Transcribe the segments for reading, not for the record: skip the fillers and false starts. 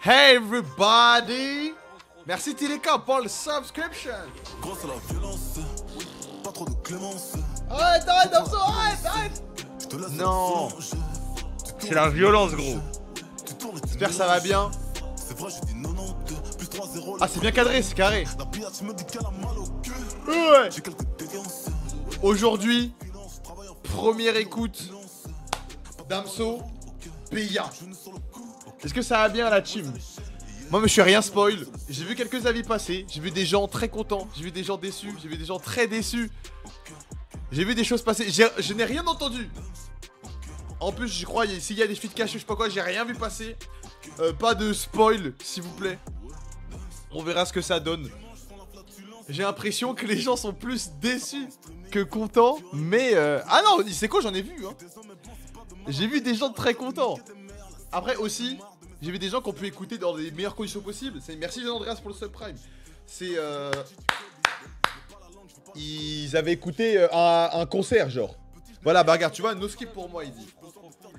Hey everybody! Merci Tileka pour le subscription! Grâce à la violence, pas trop de clémence. Arrête, Damso, arrête! Je te laisse Non. à la violence. C'est la violence, gros. Tu tournes et tu J'espère que ça va bien. C'est vrai, je dis 90, plus 3-0. Ah, c'est bien cadré, c'est carré. La biatch me dit qu'elle a mal au cul. Ouais. J'ai quelques déviances. Aujourd'hui, première écoute. Damso, Paya. Est-ce que ça va bien la team? Moi, je me suis rien spoil. J'ai vu quelques avis passer. J'ai vu des gens très contents. J'ai vu des gens déçus. J'ai vu des gens très déçus. J'ai vu des choses passer. Je n'ai rien entendu. En plus, je crois, s'il y a des feeds cachés, je sais pas quoi, j'ai rien vu passer. Pas de spoil, s'il vous plaît. On verra ce que ça donne. J'ai l'impression que les gens sont plus déçus que contents. Mais ah non, c'est quoi, j'en ai vu hein. J'ai vu des gens très contents. Après aussi, j'ai vu des gens qui ont pu écouter dans les meilleures conditions possibles. Merci Jean Andreas pour le subprime. C'est ils avaient écouté un concert genre. Voilà, bah regarde, tu vois, no skip pour moi, il dit.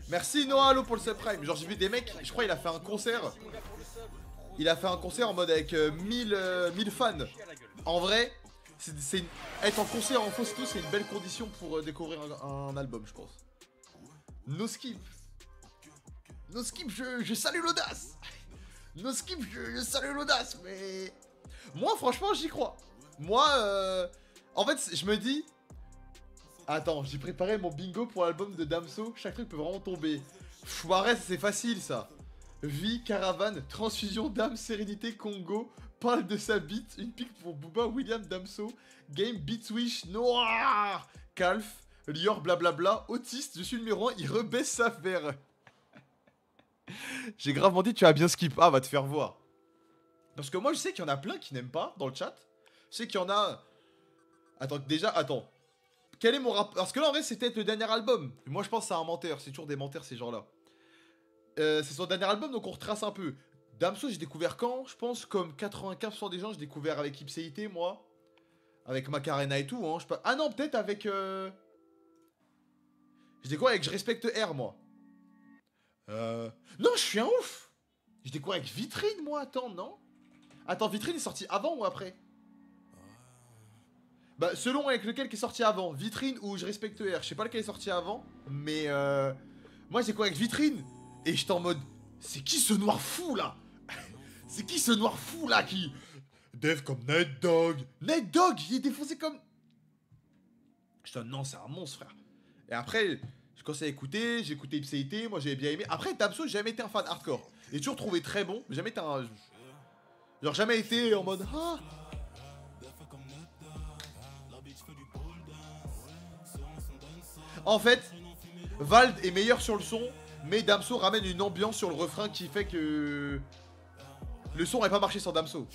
Merci Noah Allo pour le subprime. Genre j'ai vu des mecs, je crois il a fait un concert. Il a fait un concert en mode avec 1000 fans. En vrai, être en concert en fausse tout, c'est une belle condition pour découvrir un album, je pense. No skip. No skip, je salue l'audace. No skip, je salue l'audace, mais... Moi, franchement, j'y crois. Moi, en fait, je me dis... Attends, j'ai préparé mon bingo pour l'album de Damso. Chaque truc peut vraiment tomber. Arrête, c'est facile, ça. Vie, caravane, transfusion d'âme, sérénité, Congo. Parle de sa bite. Une pique pour Booba, William, Damso. Game, Beat Wish, Noir. Calf, Lior, blablabla. Autiste, je suis le numéro 1, il rebaisse sa verre. J'ai gravement dit tu as bien skip. Ah, va te faire voir. Parce que moi je sais qu'il y en a plein qui n'aiment pas dans le chat. Je sais qu'il y en a... Attends, déjà, attends. Quel est mon rapport? Parce que là en vrai c'était le dernier album. Moi je pense que c'est un menteur, c'est toujours des menteurs ces gens-là. C'est son dernier album donc on retrace un peu. Damso j'ai découvert quand? Je pense comme 95% des gens j'ai découvert avec Ipséité moi. Avec Macarena et tout hein. Ah non peut-être avec... Je découvre avec Je respecte R moi. Non, je suis un ouf. Je découvre avec Vitrine, moi, attends, non? Attends, Vitrine est sorti avant ou après? Bah, selon avec lequel qui est sorti avant. Vitrine ou Je respecte R. Je sais pas lequel est sorti avant, mais moi, j'ai découvert avec Vitrine. Et j'étais en mode, c'est qui ce noir fou, là? C'est qui ce noir fou, là, qui... Dev comme Nate Dogg. Nate Dogg, il est défoncé comme... J'étais non, c'est un monstre, frère. Et après... Je commençais à écouter, j'ai écouté Ipséité, moi j'avais bien aimé. Après, Damso, j'ai jamais été un fan hardcore. J'ai toujours trouvé très bon, mais jamais été un... Genre jamais été en mode... Ah. En fait, Vald est meilleur sur le son, mais Damso ramène une ambiance sur le refrain qui fait que... Le son n'aurait pas marché sans Damso.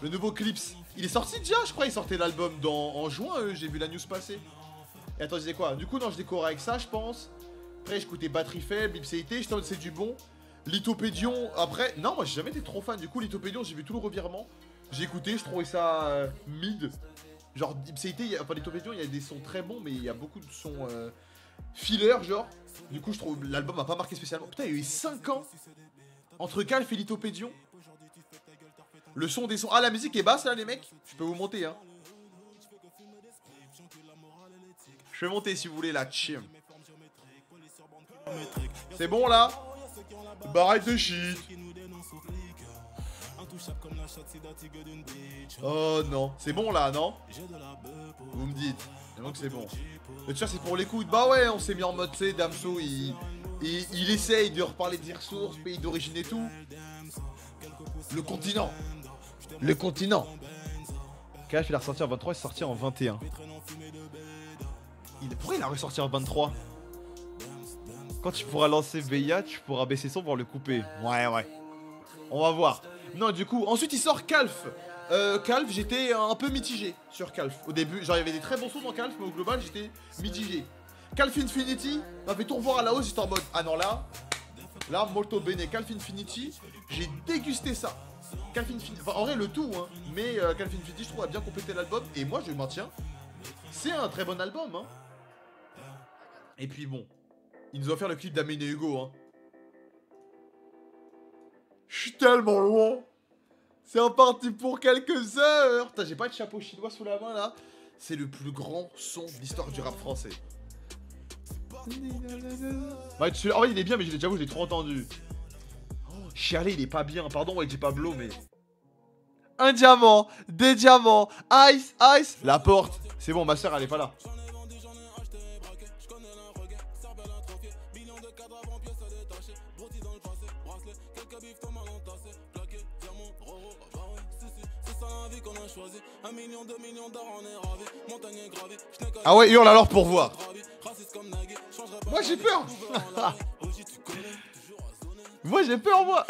Le nouveau Clips, il est sorti déjà, je crois, il sortait l'album en juin, j'ai vu la news passer. Et attends, je disais quoi? Du coup, non, je décore avec ça, je pense. Après, j'écoutais Batterie Faible, Ipséité, j'étais en mode c'est du bon. Lithopédion, après, non, moi j'ai jamais été trop fan. Du coup, Lithopédion, j'ai vu tout le revirement. J'ai écouté, je trouvais ça mid. Genre, Ipséité, enfin, Lithopédion, il y a des sons très bons, mais il y a beaucoup de sons filler, genre. Du coup, je trouve l'album m'a pas marqué spécialement. Putain, il y a eu 5 ans entre Calf et Lithopédion. Le son des sons. Ah, la musique est basse là, les mecs. Je peux vous monter, hein. Je vais monter si vous voulez la chim. C'est bon là? Bah arrête de shit. Oh non. C'est bon là, non? Vous me dites. Donc c'est bon. Le tueur c'est pour l'écoute. Bah ouais, on s'est mis en mode, tu sais, Damso, il essaye de reparler des ressources, pays d'origine et tout. Le continent. Le continent. Calf il a ressorti en 23, il est sorti en 21. Pourquoi il a ressorti en 23? Quand tu pourras lancer Beya, tu pourras baisser son pour le couper. Ouais. On va voir. Non, du coup, ensuite il sort Calf. Calf, j'étais un peu mitigé sur Calf. Au début, genre il y avait des très bons sons dans Calf, mais au global, j'étais mitigé. Calf Infinity m'a fait tout revoir à la hausse, j'étais en mode, ah non là, molto bene. Calf Infinity, j'ai dégusté ça. Calf Infinity, enfin en vrai le tout, hein, mais Calf Infinity, je trouve, a bien complété l'album, et moi je maintiens. C'est un très bon album, hein. Et puis bon, ils nous ont offert le clip d'Amine et Hugo, hein. Je suis tellement loin. C'est reparti pour quelques heures. Putain, j'ai pas de chapeau chinois sous la main, là. C'est le plus grand son de l'histoire du rap français. Ouais, en vrai, il est bien, mais j'avoue, je l'ai trop entendu. Chialé, il est pas bien. Pardon, ouais, j'ai pas Blow, mais... Un diamant, des diamants, ice, ice. La porte. C'est bon, ma soeur, elle est pas là. Ah ouais, hurle alors pour voir. Moi j'ai peur. Moi j'ai peur, moi.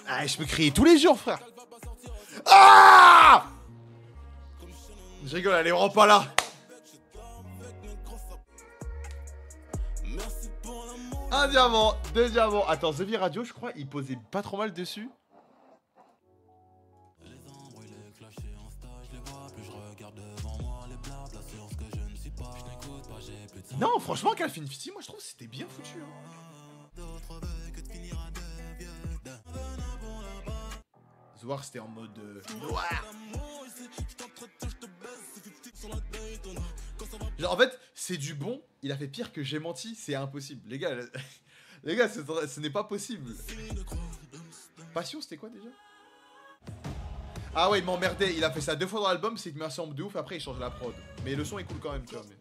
Ah, je peux crier tous les jours, frère. Ah! Je rigole, elle est vraiment pas là. Un diamant, deux diamants. Attends, The V Radio, je crois, il posait pas trop mal dessus. Non, franchement, Calvin Fitty, moi je trouve que c'était bien foutu. Hein. Zoar, c'était en mode noir. Genre, en fait, c'est du bon. Il a fait pire que j'ai menti. C'est impossible. Les gars, ce n'est pas possible. Passion, c'était quoi déjà? Ah ouais, il m'emmerdait. Il a fait ça 2 fois dans l'album. C'est qu'il me semble de ouf. Après, il change la prod. Mais le son est cool quand même, tu vois. Mais...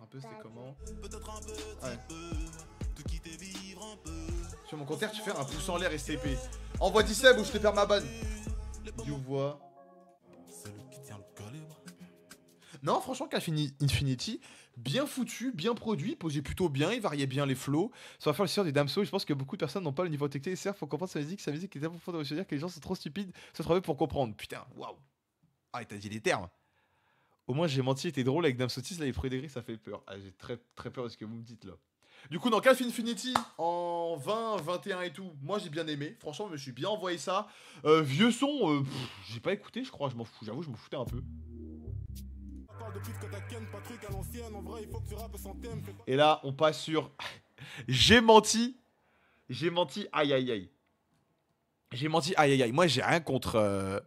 un peu, c'était comment? Ouais. Sur mon compteur, tu fais un pouce en l'air STP. Envoie 10 subs ou je te perds ma banne. You vois. Non, franchement, Infinity, bien foutu, bien produit, posait plutôt bien, il variait bien les flows. Ça va faire le sort des Damso. Je pense que beaucoup de personnes n'ont pas le niveau technique nécessaire pour comprendre sa musique est tellement profonde de dire que les gens sont trop stupides, se trouver pour comprendre. Putain, waouh. Ah, il t'a dit les termes. Au moins, j'ai menti, était drôle avec Damso 6, là, les premiers degrés, ça fait peur. Ah, j'ai très très peur de ce que vous me dites là. Du coup, dans Calf Infinity, en 20, 21 et tout, moi j'ai bien aimé. Franchement, je me suis bien envoyé ça. Vieux son, j'ai pas écouté, je crois, je m'en fous. J'avoue, je m'en foutais un peu. Et là, on passe sur... J'ai menti. J'ai menti, aïe aïe aïe. J'ai menti, aïe aïe aïe. Moi, j'ai rien contre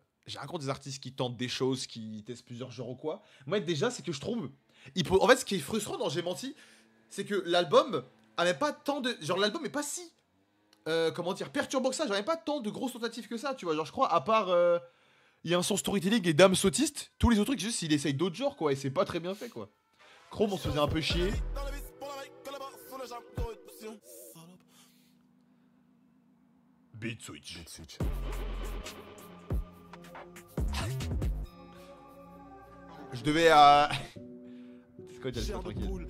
des artistes qui tentent des choses, qui testent plusieurs genres ou quoi. Moi, déjà, c'est que je trouve... En fait, ce qui est frustrant dans J'ai menti, c'est que l'album a même pas tant de... Genre, l'album est pas si... comment dire, perturbant que ça. Genre, il n'y a pas tant de grosses tentatives que ça, tu vois. Genre, je crois, à part... il y a un son storytelling et Dame Sautiste. Tous les autres trucs, juste, il essaye d'autres genres, quoi. Et c'est pas très bien fait, quoi. Chrome, on se faisait un peu chier. Beat Switch. Je devais c'est quoi, déjà, tranquille.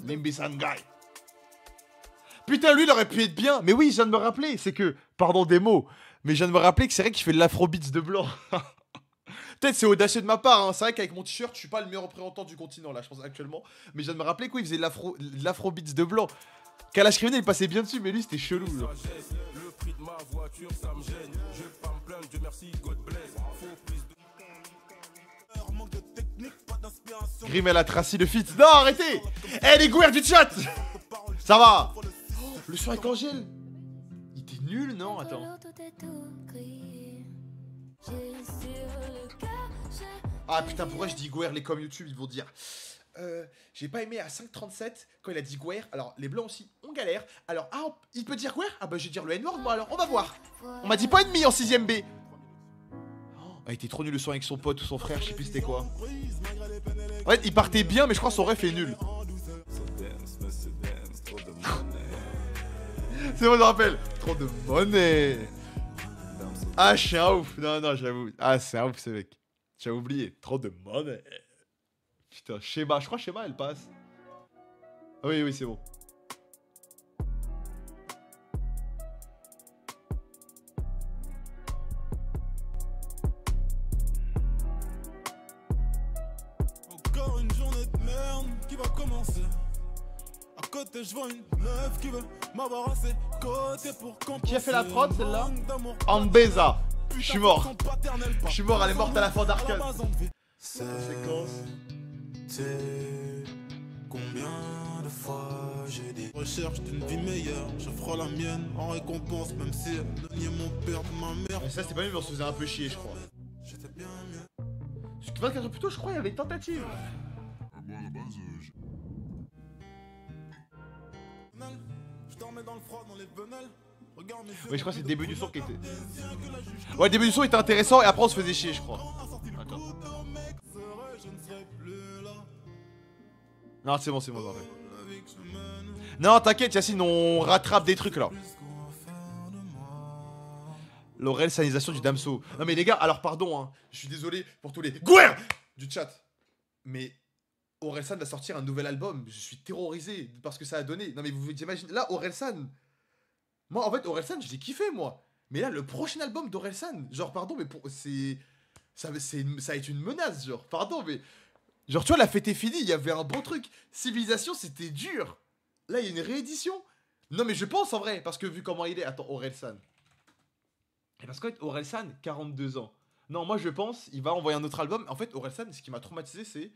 Limbisan Guy. Putain, lui, il aurait pu être bien. Mais oui, je viens de me rappeler. C'est que, pardon des mots, mais je viens de me rappeler que c'est vrai qu'il fait de l'afrobeats de blanc. Peut-être c'est audacieux de ma part. Hein. C'est vrai qu'avec mon t-shirt, je suis pas le meilleur représentant du continent, là, je pense, actuellement. Mais je viens de me rappeler qu'il faisait de l'afrobeats de blanc. Kalash Criminel, il passait bien dessus, mais lui, c'était chelou. Là. Le prix de ma voiture, ça me gêne. Je vais pas me plaindre, Dieu merci, God bless. Grim, a tracé le feat. Non, arrêtez. Eh, les gouverts du chat. Ça va. Oh, le son avec Angèle. Il était nul, non? Attends. Ah putain, pourquoi je dis Gouer? Les com YouTube, ils vont dire... j'ai pas aimé à 5.37 quand il a dit Gouer. Alors, les blancs aussi, on galère. Alors, ah, il peut dire Gouer? Ah bah, je vais dire le N-word, moi, alors, on va voir. On m'a dit pas ennemi en 6ème B. Ah, il était trop nul le son avec son pote ou son frère, je sais plus c'était quoi. En fait, il partait bien, mais je crois que son ref est nul. C'est bon, je me rappelle. Trop de monnaie. Ah, je suis un ouf. Non, non, j'avoue. Ah, c'est un ouf, ce mec. J'ai oublié. Trop de monnaie. Putain, Shema. Je crois Shema, elle passe. Oui, oui, c'est bon. Encore une journée de merde qui va commencer. À côté, je vois une meuf qui veut m'avoir à ses côtés pour compenser. Qui a fait la prod, celle-là? Ambeza. Je suis mort. Je suis mort, elle est morte à la fin d'Arcane. Séquence. Combien de fois j'ai dit recherche d'une vie meilleure, je ferai la mienne en récompense, même si elle niait mon père de ma mère. Mais ça c'était pas mieux, mais on se faisait un peu chier, je crois. J'étais bien mieux. 24 heures plus tôt, je crois, il y avait une tentative. Moi à la base, je dormais dans le froid, dans les venelles. Regarde mes yeux. Oui, je crois que c'est le début du son qui était. Ouais, le début du son était intéressant et après on se faisait chier, je crois. Attends. Non, c'est bon, c'est bon, en fait. Non, t'inquiète, Yacine, on rattrape des trucs là. L'Orelsanisation du Damso. Non, mais les gars, alors pardon, hein, je suis désolé pour tous les gouers du chat. Mais Orelsan va sortir un nouvel album. Je suis terrorisé parce que ça a donné. Non, mais vous imaginez, là, Orelsan. Moi, en fait, Orelsan, je l'ai kiffé, moi. Mais là, le prochain album d'Orelsan, genre, pardon, mais c'est. Ça va être une menace, genre, pardon, mais. Genre, tu vois, la fête est finie, il y avait un bon truc. Civilisation, c'était dur. Là, il y a une réédition. Non, mais je pense en vrai, parce que vu comment il est. Attends, Orelsan. Et parce qu'en fait, Orelsan, 42 ans. Non, moi je pense, il va envoyer un autre album. En fait, Orelsan, ce qui m'a traumatisé, c'est.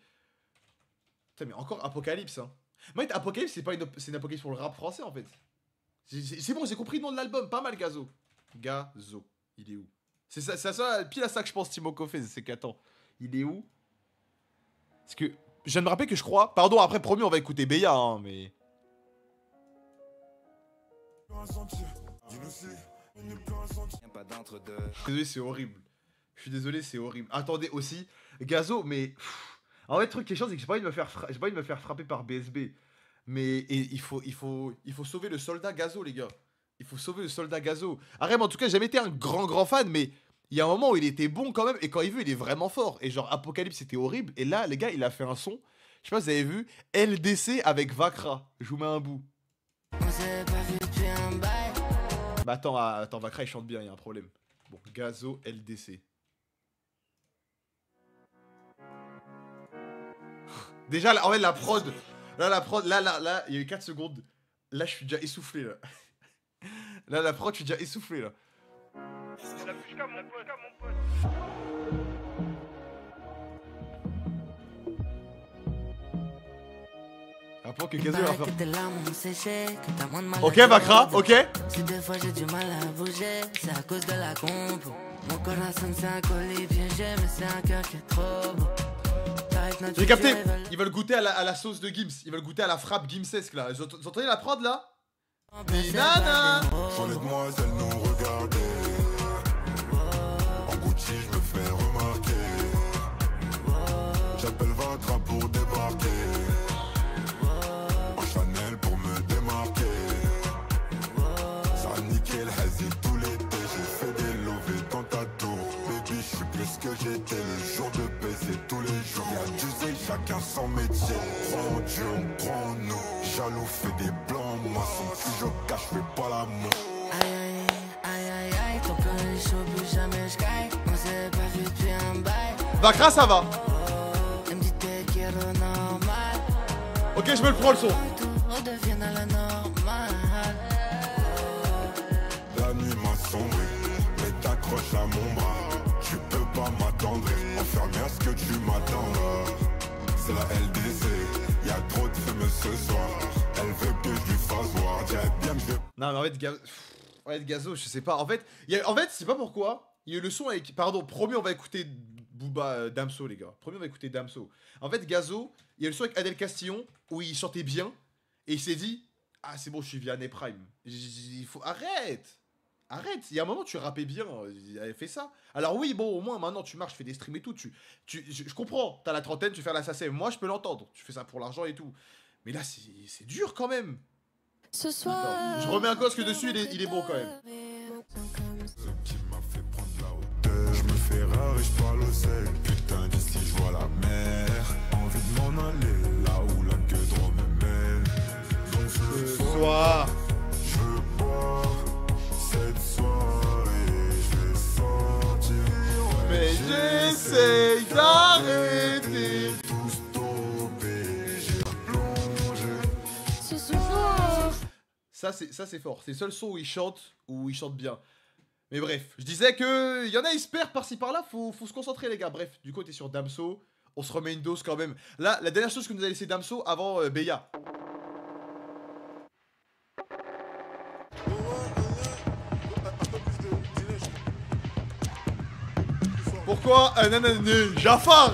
Putain, mais encore Apocalypse, hein. Moi, Apocalypse, c'est une apocalypse pour le rap français, en fait. C'est bon, j'ai compris le nom de l'album. Pas mal, Gazo. Gazo. Il est où? C'est ça, pile à ça que je pense, Timo Koffé, c'est qu'attends. Il est où? Parce que. Je viens de me rappeler que je crois. Pardon, après, promis, on va écouter Beya, hein, mais. Désolé, c'est horrible. Je suis désolé, c'est horrible. Attendez aussi, Gazo, mais en vrai, le truc qui est chiant, c'est que j'ai pas envie de me faire frapper par BSB. Mais il faut sauver le soldat Gazo, les gars. Il faut sauver le soldat Gazo. Arrête, en tout cas, j'ai jamais été un grand fan, mais il y a un moment où il était bon quand même, et quand il veut, il est vraiment fort. Et genre, Apocalypse, c'était horrible. Et là, les gars, il a fait un son. Je sais pas si vous avez vu, LDC avec Vakra. Je vous mets un bout. Bah attends, Vakra il chante bien, il y a un problème. Bon, Gazo LDC. Déjà, là, en fait, la prod. Là, il y a eu 4 secondes. Là, je suis déjà essoufflé, là. Là, la prod, je suis déjà essoufflé, là. Rappelons que Gazo va faire. Ok, Vakra, ok. Si des fois j'ai du mal à bouger, c'est à cause de la compo. Mon corazon c'est un colis piégé, mais c'est un cœur qui est trop beau. J'ai capté. Ils veulent goûter à la sauce de Gims. Ils veulent goûter à la frappe Gimsesque là. Vous entendez la prod là? Nana. Quand les demoiselles nous regardaient, en Gucci je me fais remarquer. J'appelle Vakra pour débarquer. En Chanel pour me démarquer. Ça a niqué le hazy tout l'été. J'ai fait des lovés dans ta tour. Baby, je suis plus que j'étais le jour de baiser tous les jours. Y'a du zé, chacun son métier. Crois en Dieu, on croit en nous. Jaloux fait des blancs, moi sans plus je cache, fais pas l'amour. Aïe aïe aïe aïe, ton plan est chaud, plus jamais j'caille. On s'est pas vu depuis un bail. Vakra, ça va. Elle me dit t'es quiero normal. Ok, je me le prends le son. Tout redevienne à la normale. La nuit m'a sombré, mais t'accroches à mon bras. Tu peux pas m'attendre, enfermé à ce que tu m'attends. C'est la LDC, y'a trop de fumée ce soir. Elle veut que je lui fasse voir, dirais bien que je vais. Non, mais en fait, Gazo, je sais pas. En fait, je sais pas pourquoi. Il y a eu le son avec. Pardon, premier, on va écouter Booba Damso, les gars. Premier, on va écouter Damso. En fait, Gazo, il y a eu le son avec Adel Castillon où il chantait bien. Et il s'est dit, ah, c'est bon, je suis Vianney Prime. Il faut. Arrête! Arrête! Il y a un moment, tu rappais bien. Il avait fait ça. Alors, oui, bon, au moins, maintenant, tu marches, tu fais des streams et tout. Je comprends. T'as la trentaine, tu fais l'assassin. Moi, je peux l'entendre. Tu fais ça pour l'argent et tout. Mais là, c'est dur quand même. Ce soir, attends, je remets un cosque dessus, il est bon quand même. Ce qui m'a fait prendre la hauteur. Je me fais rare et je parle au sec. Putain, d'ici je vois la mer. Envie de m'en aller là où la queue droit me mène. Donc ce soir, je veux boire cette soirée. Je vais sortir. Mais j'essaye d'arrêter. Tout stopper, j'ai plongé. ce soir, Ça c'est fort. C'est le seul son où il chante bien. Mais bref, je disais que y en a, ils se perdent par-ci par-là, faut se concentrer les gars. Bref, du coup t'es sur Damso, on se remet une dose quand même. Là, la dernière chose que nous a laissé Damso avant Beya. Pourquoi un anané Jafar?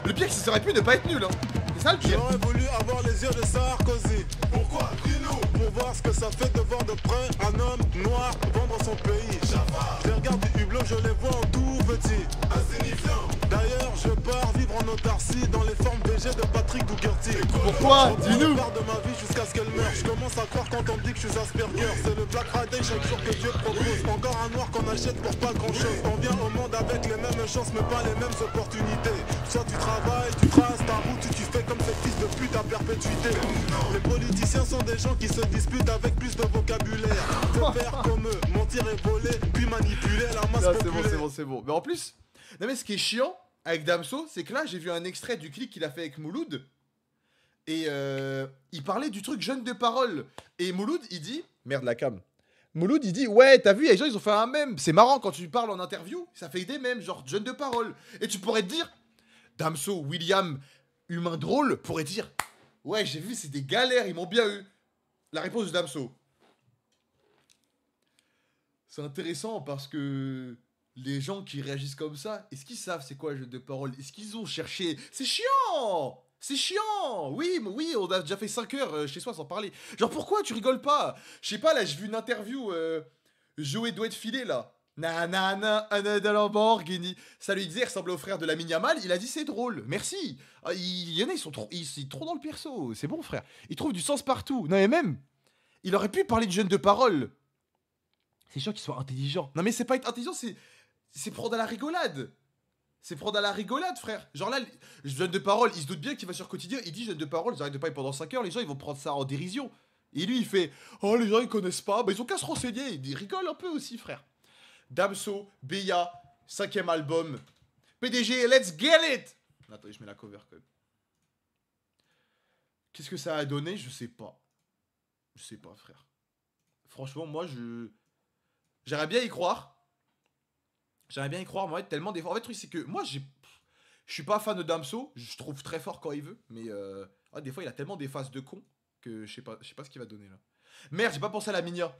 Le pire, c'est que ça aurait pu ne pas être nul, hein. C'est ça le pire. J'aurais voulu avoir les yeux de Sarkozy. Pourquoi? Dis-nous. Pour voir ce que ça fait de voir de près un homme noir vendre son pays. Je les regarde du hublot, je les vois en tout petit. Insignifiant. D'ailleurs, je pars vivre en autarcie dans les formes VG de Patrick Dougherty. Pourquoi? Dis-nous. Je pars de ma vie jusqu'à ce qu'elle meure. Je commence à croire quand on me dit que je suis Asperger. C'est le Black Friday chaque jour que Dieu propose. Encore un noir qu'on achète pour pas grand chose. On vient au monde avec les mêmes chances mais pas les mêmes opportunités. Soit tu travailles, tu traces ta route, tu fais comme ces fils de pute à perpétuité. Les politiciens sont des gens qui se disputent avec plus de vocabulaire. Faut faire comme eux, mentir et voler, puis manipuler la masse populaire. C'est bon. Mais en plus, non mais ce qui est chiant avec Damso, c'est que là j'ai vu un extrait du clip qu'il a fait avec Mouloud. Et il parlait du truc jeune de parole. Et Mouloud il dit... Merde la cam. Mouloud il dit ouais t'as vu les gens ils ont fait un mème. C'est marrant quand tu parles en interview, ça fait des mèmes genre jeune de parole. Et tu pourrais te dire... Damso, William, humain drôle, pourrait dire ouais j'ai vu c'est des galères, ils m'ont bien eu. La réponse de Damso. C'est intéressant parce que les gens qui réagissent comme ça, est-ce qu'ils savent c'est quoi le jeu de parole? Est-ce qu'ils ont cherché? C'est chiant! C'est chiant! Oui, on a déjà fait 5 heures chez soi sans parler. Genre pourquoi tu rigoles pas? Je sais pas, là j'ai vu une interview, Joey doit être filé là. Nanana, Anna Lamborghini. Ça lui disait, il ressemblait au frère de Lamine Yamal. Il a dit c'est drôle. Merci. Il y en a, ils sont trop dans le perso. C'est bon, frère. Ils trouvent du sens partout. Non, mais même, il aurait pu parler de jeune de parole. C'est chiant qu'il soit intelligent. Non, mais c'est pas être intelligent, c'est prendre à la rigolade. C'est prendre à la rigolade, frère. Genre là, jeune de parole, il se doute bien qu'il va sur Quotidien. Il dit jeune de parole, ils arrêtent de parler pendant 5 heures. Les gens, ils vont prendre ça en dérision. Et lui, il fait oh, les gens, ils connaissent pas. Bah, ils ont qu'à se renseigner. Il rigole un peu aussi, frère. Damso, Beya, 5ème album. PDG, let's get it! Attends, je mets la cover quand même. Qu'est-ce que ça a donné? Je sais pas. Je sais pas, frère. Franchement, moi, j'aimerais bien y croire. J'aimerais bien y croire, mais tellement des fois. En fait, le truc, c'est que moi, je suis pas fan de Damso. Je trouve très fort quand il veut. Mais des fois, il a tellement des phases de con que je sais pas ce qu'il va donner là. Merde, j'ai pas pensé à la Minia.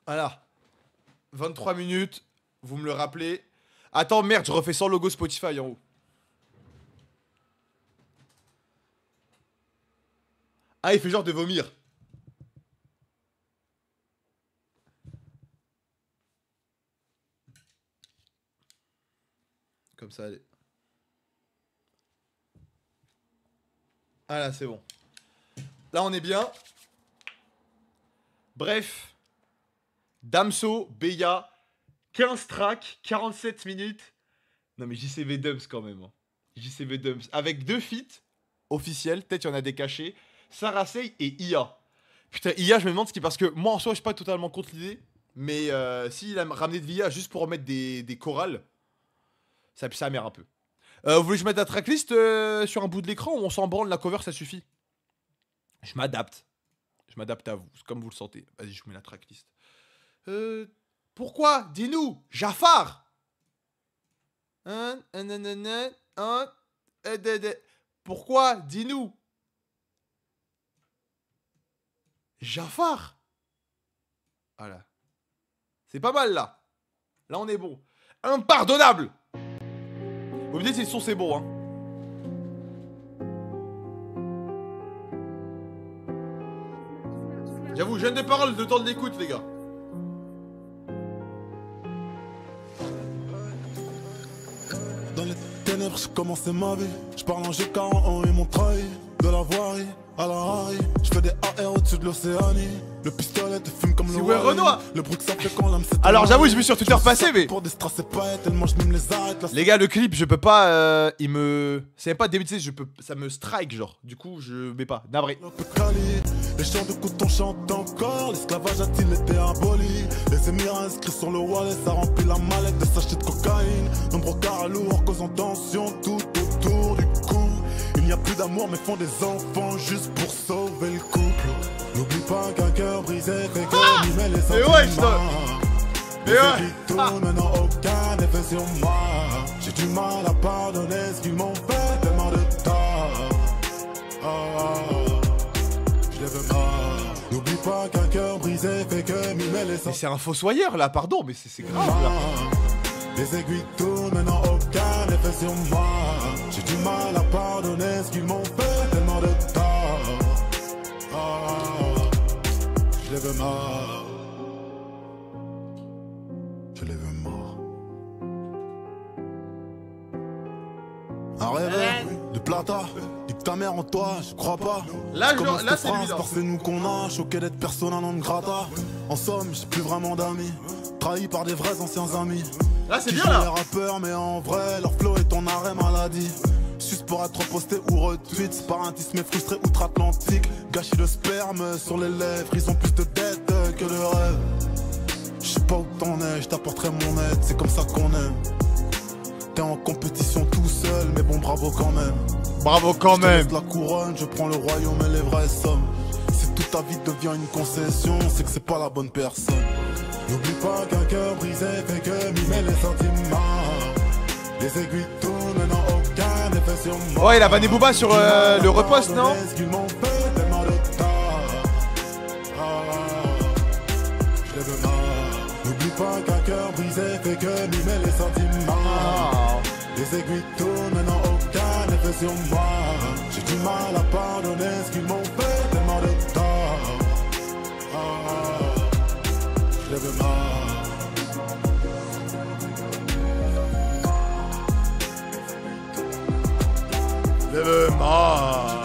Voilà. 23 minutes. Vous me le rappelez. Attends, merde, je refais sans logo Spotify en haut. Ah, il fait genre de vomir. Comme ça, allez. Ah là, c'est bon. Là, on est bien. Bref. Damso, Beya, 15 tracks, 47 minutes. Non mais JCV Dumps quand même. Hein. JCV Dumps. Avec 2 feats officiels, peut-être il y en a des cachés. Sarah Sey et IA. Putain, IA, je me demande ce qui... Parce que moi en soi, je suis pas totalement contre l'idée. Mais s'il a ramené de l'IA juste pour remettre des chorales, ça pue sa mère un peu. Vous voulez que je mette la tracklist sur un bout de l'écran ou on s'en branle, la cover, ça suffit? Je m'adapte. Je m'adapte à vous, comme vous le sentez. Vas-y, je vous mets la tracklist. Pourquoi? Dis-nous, Jafar. Pourquoi? Dis-nous. Jafar. Voilà. C'est pas mal là. Là on est bon. Impardonnable. Vous me dites si le son c'est bon hein. J'avoue, jeune de parole, de temps de l'écoute les gars. Dans les ténèbres, j'ai commencé ma vie. Je parle en G40 et mon trahi. De la voirie à la Harry. Je fais des AR au-dessus de l'Océanie. Le pistolet te fume comme le Renoir. Le bruit que ça fait quand l'âme s'éteint. Alors j'avoue, je me suis sur Twitter passé, mais... Pour déstresser pas, tellement je mime les arrêtes. Les gars, le clip, je peux pas... il me... C'est même pas début, tu sais, ça me strike, genre. Du coup, je mets pas. Navré. Les chants de coton chantent encore. L'esclavage a-t-il été aboli? Les émirs inscrits sur le wallet, ça remplit la mallette de sachets de cocaïne. Nombreux carats lourds causant tension tout autour du cou. Il n'y a plus d'amour mais font des enfants juste pour sauver le couple. N'oublie pas qu'un cœur brisé fait que mimer les sentiments. Les qui tournent n'ont aucun effet sur moi. J'ai du mal à pardonner ce qu'ils m'ont fait, tellement de tort. Je les veux mort. N'oublie pas qu'un cœur brisé fait que mimer les sentiments. Mais c'est un fossoyeur là, pardon, mais c'est grave là. Les aiguilles tournent mais n'ont aucun effet sur moi. J'ai du mal à pardonner ce qu'ils m'ont fait, tellement de tort. Je les veux morts. Je les veux morts. Un rêve de plata, nique ta mère en toi, je crois pas. Là, c'est lui là. C'est nous qu'on a, choqué d'être persona non grata. En somme, j'ai plus vraiment d'amis, trahi par des vrais anciens amis. Là, c'est Qui bien sont là. les rappeurs, mais en vrai, leur flow est en arrêt maladie. Juste pour être posté ou retweet, sparatisme frustré outre-Atlantique. Gâchis de sperme sur les lèvres, ils ont plus de dettes que de rêves. Je sais pas où t'en es, je t'apporterai mon aide, c'est comme ça qu'on aime. T'es en compétition tout seul, mais bon bravo quand même. Bravo quand même. La couronne, je prends le royaume et les vraies sommes. Si toute ta vie devient une concession, c'est que c'est pas la bonne personne. N'oublie pas qu'un cœur brisé fait que mimer les sentiments. Les aiguilles tournent, n'ont aucun effet sur moi. Ouais, il a banni Booba sur le repost, non? Je les veux mort. N'oublie pas qu'un cœur brisé fait que mimer les sentiments. Les aiguilles tournent, n'ont aucun effet sur moi. J'ai du mal à pardonner ce qu'ils m'ont fait, tellement de tort. Je les veux mort. Je veux mort.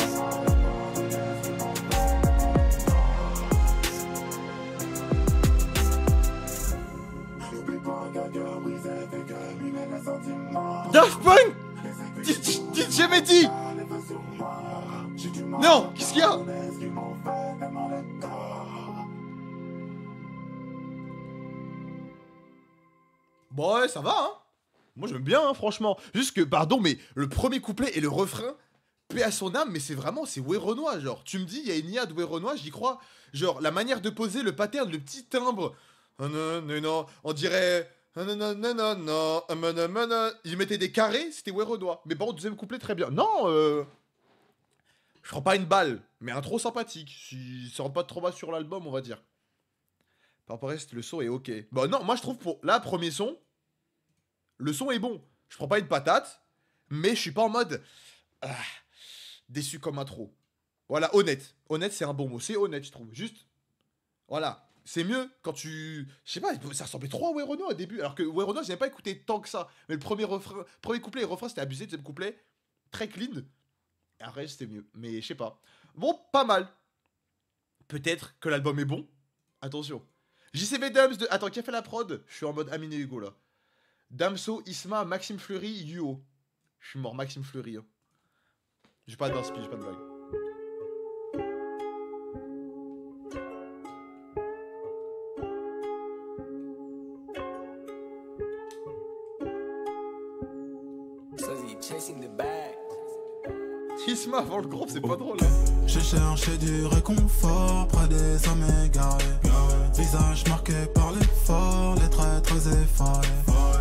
Daft Punk. DJ Mehdi. Non, qu'est-ce qu'il y a? Bon ouais, ça va hein. Moi j'aime bien hein, franchement. Juste que, pardon, mais le premier couplet et le refrain, paix à son âme, mais c'est vraiment, c'est Werenoi, genre. Tu me dis, il y a une IA de Werenoi, j'y crois. Genre, la manière de poser, le pattern, le petit timbre. On dirait... Il mettait des carrés, c'était Werenoi. Mais bon, deuxième couplet, très bien. Non, je prends pas une balle, mais un trop sympathique. Si ça rentre pas trop bas sur l'album, on va dire. Par rapport à reste, le son est ok. Bon, non, moi je trouve pour... Là, premier son, le son est bon. Je prends pas une patate, mais je suis pas en mode... déçu comme un trop. Voilà, honnête. Honnête, c'est un bon mot. C'est honnête, je trouve. Juste, voilà. C'est mieux quand tu... Je sais pas, ça ressemblait trop à Werenoi au début. Alors que Werenoi, j'avais pas écouté tant que ça. Mais le premier couplet et refrain, c'était abusé. Deuxième couplet, très clean. Et après, c'était mieux. Mais je sais pas. Bon, pas mal. Peut-être que l'album est bon. Attention. JCV Dums de... Attends, qui a fait la prod? Je suis en mode Amine et Hugo, là. Damso, Isma, Maxime Fleury, Yuo. Je suis mort, Maxime Fleury. Hein. J'ai pas d'inspi, j'ai pas de blague. Isma avant le groupe, c'est pas drôle. J'ai cherché du réconfort près des hommes égarés. Visage marqué par l'effort, les traits très effarés.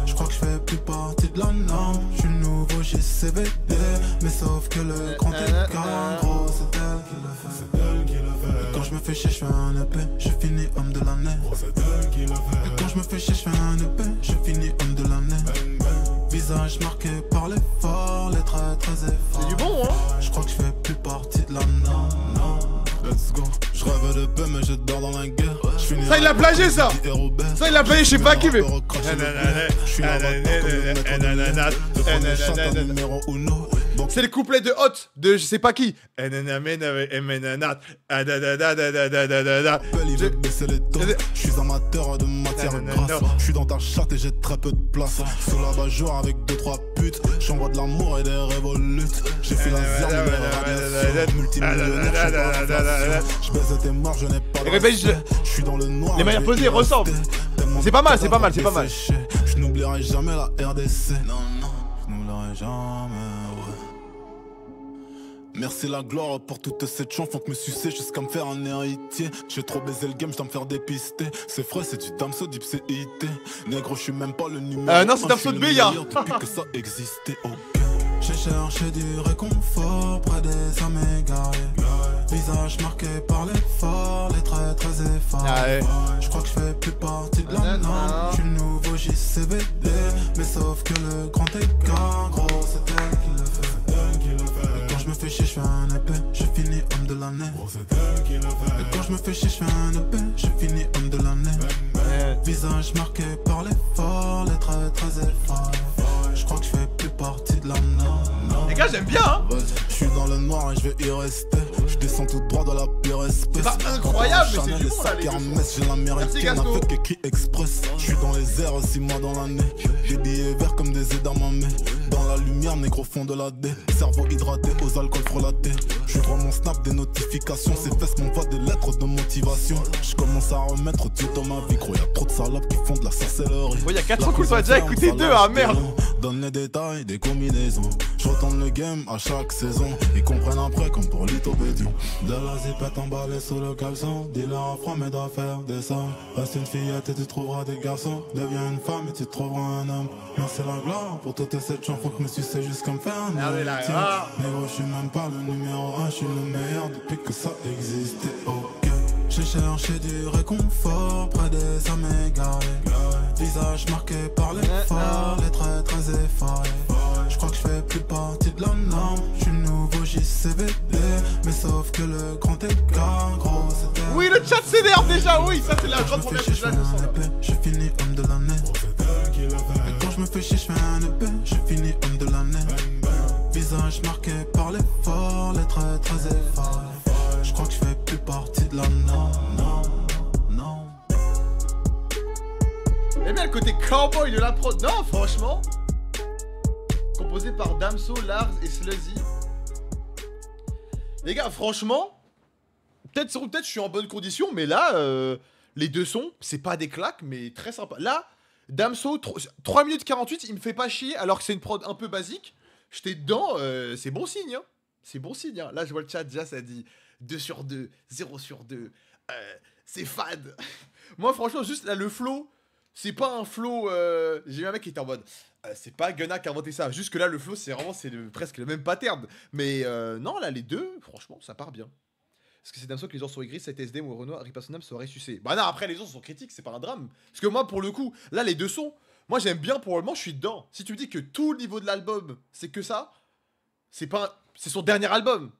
Je crois que je fais plus partie de la norme. Je suis nouveau JCVD, mais sauf que le grand écart, gros, c'est elle qui le fait. C'est elle qui le fait. Et quand je me fais chier, je fais un EP, je finis homme de l'année. C'est elle qui le fait. Et quand je me fais chier, je fais un EP, je finis homme de l'année. Visage marqué par l'effort, les traits très effarés. C'est du bon, hein? Je crois que je fais plus partie de la norme. Let's go. Je rêve de paix, mais je dors dans la guerre. Ça, il l'a plagié, ça! Ça, il l'a plagié, je sais pas qui, mais. Je suis là numéro uno. Bon, C'est le couplet de Hot, de je sais pas qui. Il veut baisser les taux. Je suis amateur de matière grasse. Je suis dans ta chatte et j'ai très peu de place. Sur la bajoire avec 2-3 putes. J'envoie de l'amour et des révolutes. J'ai fait la zerne, multimillionnaire. Je baise tes morts, je n'ai pas de respect. Je suis dans le noir. Les manières posées ressemblent. C'est pas mal, c'est pas mal, c'est pas mal. Je n'oublierai jamais la RDC. Non, non, je n'oublierai jamais. Merci la gloire pour toutes ces chants, faut que me sucer jusqu'à me faire un héritier. J'ai trop baisé le game, je dois me faire dépister. C'est frais, c'est du Damso, Deep c'est IT. Négro, je suis même pas le numéro. Non, c'est Damso de Béa. Depuis que ça existait, ok. J'ai cherché du réconfort près des âmes égarées. Visage marqué par l'effort, les traits très effarés. Ah ouais. Je crois que je fais plus partie de la norme. Je suis le nouveau JCVD. Mais sauf que le grand écart, gros, c'est elle qui le fait. Et quand je me fais chier, je fais un épée. Je finis homme de l'année. Et quand je me fais chier, je fais un épée. Je finis homme de l'année. Visage marqué par l'effort, les traits très effarés. Je crois que je fais plus partie de la norme. Les gars, j'aime bien, hein. Je suis dans le noir et je vais y rester. Je descends tout droit dans la pire espèce. C'est pas incroyable, mais c'est du bon là, les deux. J'ai l'américaine avec écrit express. Je suis dans les airs 6 mois dans l'année. Des billets verts comme des édamamés. Dans la lumière, négro fond de la D. Cerveau hydraté aux alcools frelatés. Je vois mon snap des notifications. Ces fesses m'envoient des lettres de motivation. Je commence à remettre Dieu dans ma vie. Gros, y'a trop de salopes qui font de la sorcellerie. Bon, y'a 400 coups, t'as déjà écouté 2, ah merde. Donne les détails des combinaisons. Je retourne le game à chaque saison. Ils comprennent après comme pour Lito Bédion. De la zipette emballée sous le caleçon. Dis-leur à froid mais doit faire des sons. Reste une fillette et tu trouveras des garçons. Deviens une femme et tu trouveras un homme. Merci la gloire pour toutes ces chansons. Faut que me sucer jusqu'à me faire un mais gros, je suis même pas le numéro 1. Je suis le meilleur depuis que ça existait. Ok. J'ai cherché du réconfort près des âmes égarées. Visage marqué par l'effort, les traits très effarés. Je crois que je fais plus partie de la norme. Je suis le nouveau JCVD. Mais sauf que le grand écart, gros, c'était. Oui, le chat s'énerve déjà, oui, ça c'est la grande première chose là. Je finis homme de l'année. Et quand je me fais chier, je fais un épée. Je finis homme de l'année. Visage marqué par l'effort, les traits très effarés. Je crois que je fais plus partie de la norme. Non, non. Et bien le côté cowboy de la prod. Non, franchement. Composé par Damso, Lars et Sluzzy. Les gars, franchement, peut-être je suis en bonne condition, mais là, les deux sons, c'est pas des claques, mais très sympa. Là, Damso, 3 minutes 48, il me fait pas chier, alors que c'est une prod un peu basique. J'étais dedans, c'est bon signe, hein. C'est bon signe, hein. Là, je vois le chat, déjà, ça dit 2 sur 2, 0 sur 2, c'est fade. Moi, franchement, juste là, le flow, c'est pas un flow... J'ai vu un mec qui était en mode... c'est pas Gunna qui a inventé ça. Juste que là, le flow, c'est vraiment presque le même pattern. Mais non, là, les deux, franchement, ça part bien. Est-ce que c'est Damso que les gens sont aigris, cette SDM ou Renault, Harry Personam serait sucé? Bah non, après, les gens sont critiques, c'est pas un drame. Parce que moi, pour le coup, là, les deux sons, moi, j'aime bien pour le moment, je suis dedans. Si tu me dis que tout le niveau de l'album, c'est que ça, c'est pas... C'est son dernier album.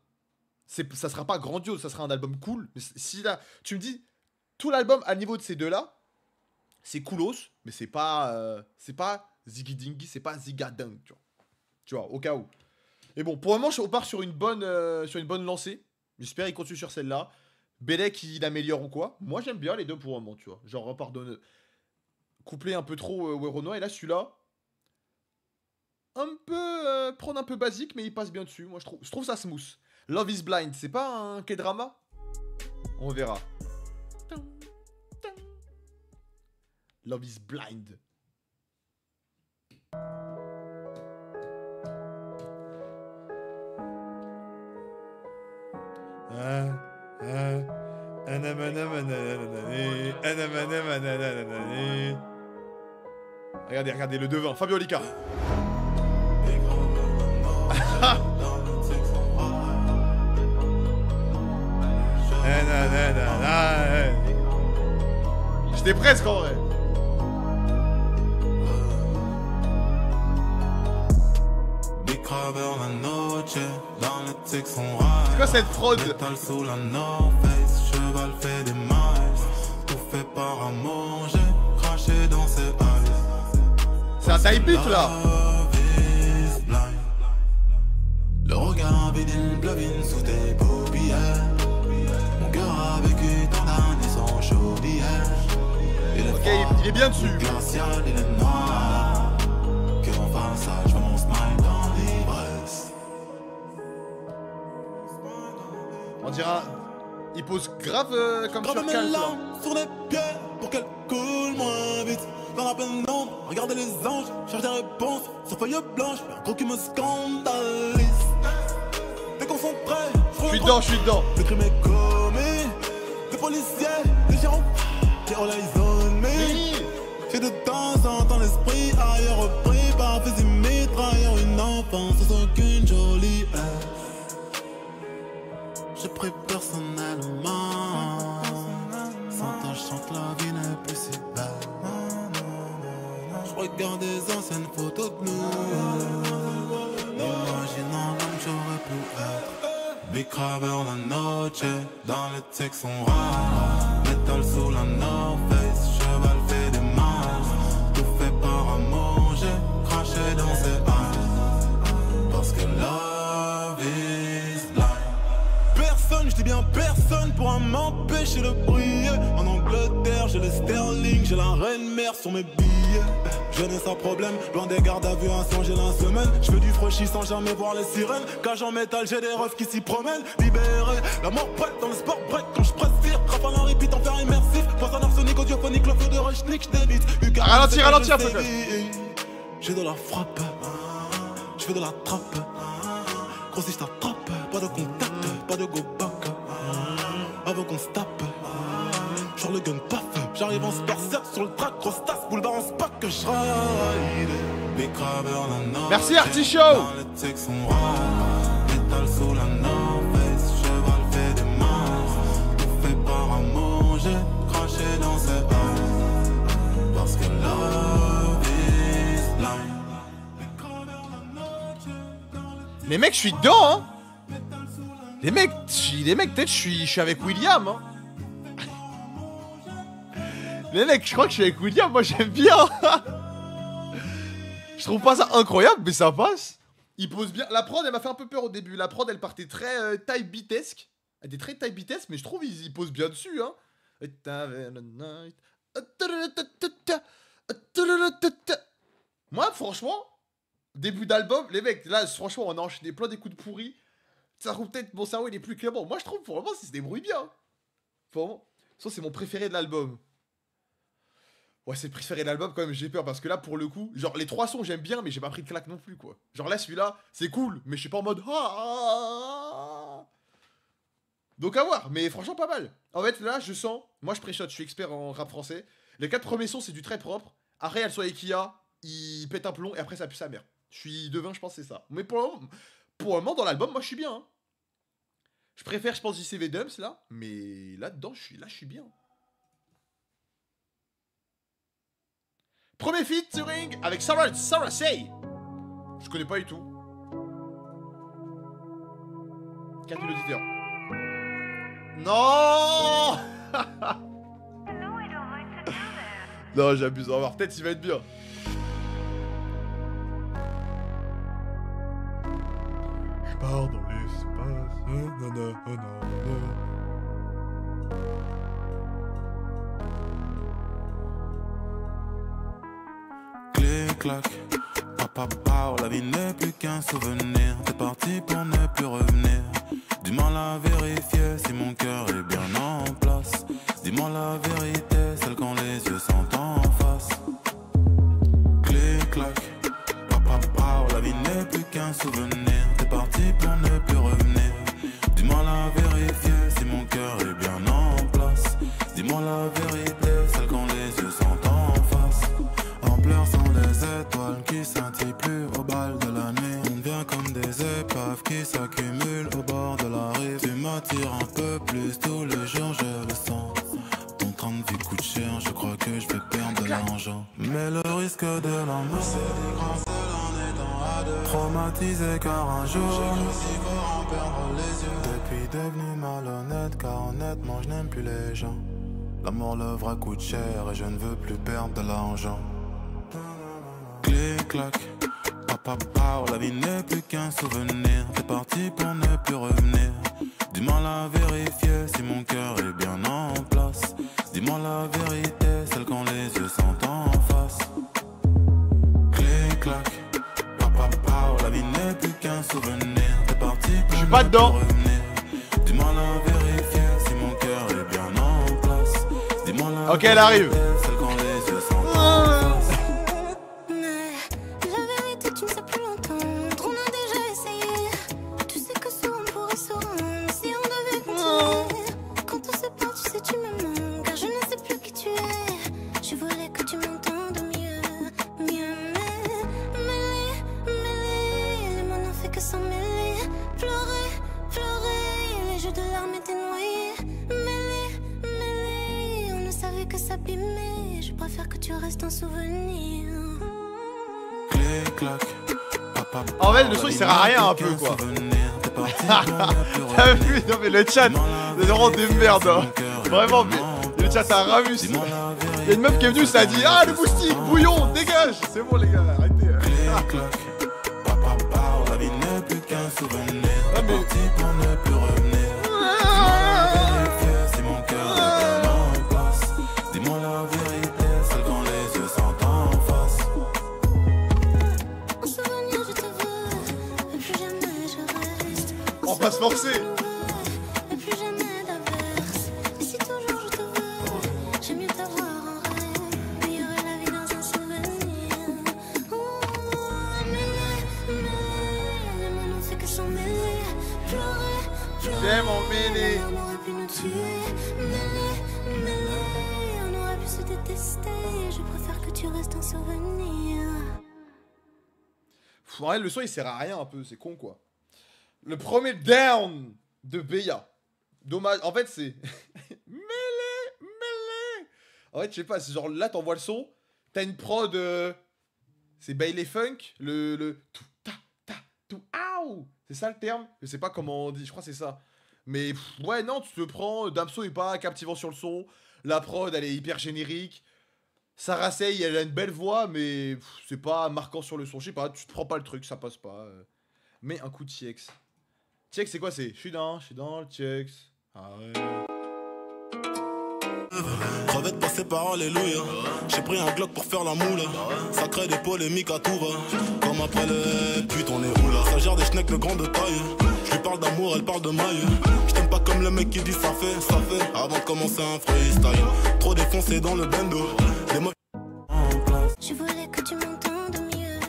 Ça sera pas grandiose, ça sera un album cool. Mais si là, tu me dis, tout l'album à niveau de ces deux-là, c'est coolos, mais c'est pas Ziggy Dingy, c'est pas Zigadung, tu vois, au cas où. Et bon, pour le moment, on part sur une bonne lancée. J'espère qu'il continue sur celle-là. Belek, il améliore ou quoi. Moi, j'aime bien les deux pour le moment, tu vois. Genre, repardonne. Couplet un peu trop Werono, et là, celui-là, un peu, prendre un peu basique, mais il passe bien dessus. Moi, je trouve ça smooth. Love is Blind, c'est pas un K-drama? On verra. Love is Blind. Regardez le devin, Fabio Lica. J'étais presque en vrai. C'est quoi cette fraude? C'est un type beat là. envie d'une blovine sous tes paupières. Mon cœur a vécu tant d'années sans chaudière. Ok, il est bien dessus. Glacial, il est noir. Que on fasse ça, je veux mon smile dans l'ivresse. On dirait il pose grave comme sur Grave mes Cal, larmes sur les pieds pour qu'elles coulent moins vite. Dans la peine d'ombre, regardez les anges, cherche des réponses sur feuille blanche, mais un truc qui me scandalise. Dès qu'on sont prêts, je suis dedans, je suis dedans. Le crime est commis, des policiers, des gérants, qui all eyes on me. J'ai de temps en temps l'esprit ailleurs repris par un fusil mitrailleur, une enfance sans aucune jolie haine. J'ai pris personnellement, sachant que la vie n'est plus si belle. Je regarde des anciennes photos de nous, imaginant l'homme j'aurais pu être. Big Craver la noche, dans le texte on rare. Métal sous la North Face, cheval fait des marches. Tout fait par amour, j'ai craché dans ses eyes. Parce que love is blind. Personne, je dis bien personne pourra m'empêcher de briller. En Angleterre, j'ai le sterling, j'ai la reine mère sur mes billets. Jeunesse sans problème, loin des gardes à vue, un son j'ai la semaine. Je fais du frauchi sans jamais voir les sirènes. Cage en métal, j'ai des refs qui s'y promènent. Libéré, la mort prête dans le sport break. Quand je presse tir, rafale en repeat en fer immersif. Pense en arsenic, audiophonique, le feu de Rushnik, je débite. Ralentir, ralentir, peut-être. J'ai de la frappe, je fais de la trappe. Gros si je t'attrape, pas de contact, pas de go back. Avant qu'on se tape, genre le gun paf. J'arrive en Super 7 sur le track, grosse tasse, boulevard en spack que je ride. Big Craver la North. Merci Artichaut. Dans le texte on ride. Métal sous la North Face, cheval fait des marches. Tout fait par amour, j'ai craché dans ses eyes. Parce que love is blind. Big Craver la noche. Les mecs, je suis dedans, hein. Les mecs, peut-être je suis avec William, hein. Les mecs, je crois que je suis avec William, moi j'aime bien. Je trouve pas ça incroyable, mais ça passe. Il pose bien. La prod, elle m'a fait un peu peur au début. La prod, elle partait très type beatesque. Elle était très type beatesque, mais je trouve il pose bien dessus, hein. Moi, franchement, début d'album, les mecs, là, franchement, on a enchaîné plein des coups de pourri. Ça trouve peut-être mon cerveau, il est plus clément. Moi, je trouve, pour le moment, ça se débrouille bien. Pour le moment. Ça, c'est mon préféré de l'album. Ouais, c'est le préféré de l'album, quand même, j'ai peur. Parce que là, pour le coup, genre, les trois sons, j'aime bien, mais j'ai pas pris de claque non plus, quoi. Genre, là, celui-là, c'est cool, mais je suis pas en mode... Donc, à voir. Mais franchement, pas mal. En fait, là, je sens... Moi, je pré-shot, je suis expert en rap français. Les 4 premiers sons, c'est du très propre. Après, elle soit Kia, il pète un plomb, et après, ça pue sa mère. Je suis devin, je pense, c'est ça. Mais pour le moment, dans l'album, moi, je suis bien, hein. Je préfère, je pense, JCV Dumps, là. Mais là-dedans, je suis bien. Premier featuring avec Sarah Say. Je connais pas du tout. 4 000 auditeurs. Non. Non, j'abuse. On va voir. Peut-être il va être bien. Je pars dans l'espace. Clic-clac, papa, la vie n'est plus qu'un souvenir. T'es parti pour ne plus revenir. Dis-moi la vérifier si mon cœur est bien en place. Dis-moi la vérité, celle quand les yeux sont en face. Clic-clac, papa, la vie n'est plus qu'un souvenir. T'es parti pour ne plus revenir. Dis-moi la vérifier si mon cœur est bien en place. Dis-moi la vérité, celle quand les yeux sont en face. En pleurs sont les étoiles qui scintillent plus au bal de la nuit. On devient comme des épaves qui s'accumulent au bord de la rive. Tu m'attires un peu plus tous les jours, je le sens. Ton train de vie coûte cher, je crois que je vais perdre de l'argent. Mais le risque de l'amour, c'est des grands seuls en étant à deux. Traumatisé car un jour, j'ai cru si fort en perdre les yeux. Depuis devenu malhonnête car honnêtement je n'aime plus les gens. L'amour, le vrai coûte cher et je ne veux plus perdre de l'argent. Clic-clac, Papa, la vie n'est plus qu'un souvenir. T'es parti pour ne plus revenir. Du mal à vérifier si mon cœur est bien en place. Dis-moi la vérité, celle quand les yeux sont en face. Clic clac, papa, la vie n'est plus qu'un souvenir. T'es parti pour suis pas ne dedans. plus revenir. Du mal à vérifier si mon cœur est bien en place. Dis-moi la Ok, elle arrive. vérité, celle quand les yeux sont en face. Je préfère que tu restes un souvenir. En fait, le son il sert à rien un peu quoi. T'as vu? Non mais le chat, c'est vraiment des merdes. Hein. Vraiment, mais le chat a ramus. Il y a une meuf qui est venue, ça a dit ah le moustique, bouillon, dégage. C'est bon les gars, arrêtez. La vie n'est plus qu'un souvenir. Ah, mais... Parti pour ne plus revenir. Si mon cœur est bien en place. Dis-moi la vérité, celle quand les yeux sont en face. En souvenir je te veux, mais plus jamais je reste. On va se forcer. Mais plus jamais d'averse. Et si toujours je te veux, j'aime mieux t'avoir en rêve. Meilleure est la vie dans un souvenir. Les mots n'ont fait que s'en mêler. Pleurer, J'aime en mêler. on aurait pu nous tuer. On aurait pu se détester. Je préfère que tu restes un souvenir. En vrai, le son il sert à rien un peu, c'est con quoi. Le premier down de Beya. Dommage, en fait c'est... mêlé. En fait, je sais pas, c'est genre là t'envoies le son, t'as une prod... C'est Bailey Funk, le... Tout, ta, tout, aouh. C'est ça le terme? Je sais pas comment on dit, je crois que c'est ça. Mais ouais, non, tu te prends, Damso est pas captivant sur le son, la prod elle est hyper générique. Sarah Sey, elle a une belle voix, mais c'est pas marquant sur le son. Je sais pas, tu te prends pas le truc, ça passe pas. Mais un coup de TX. TX, c'est quoi? C'est je suis dans le TX. Ah ouais. Rêvais de passer par Alléluia. J'ai pris un Glock pour faire la moule. Ça crée des polémiques à tout va. Comme après le putain, on est où là? Ça gère des schnecks de grande taille. Je lui parle d'amour, elle parle de maille. Je t'aime pas comme le mec qui dit ça fait. Avant de commencer un freestyle. Trop défoncé dans le bendo. Des mots en place. Je voulais que tu m'entendes mieux.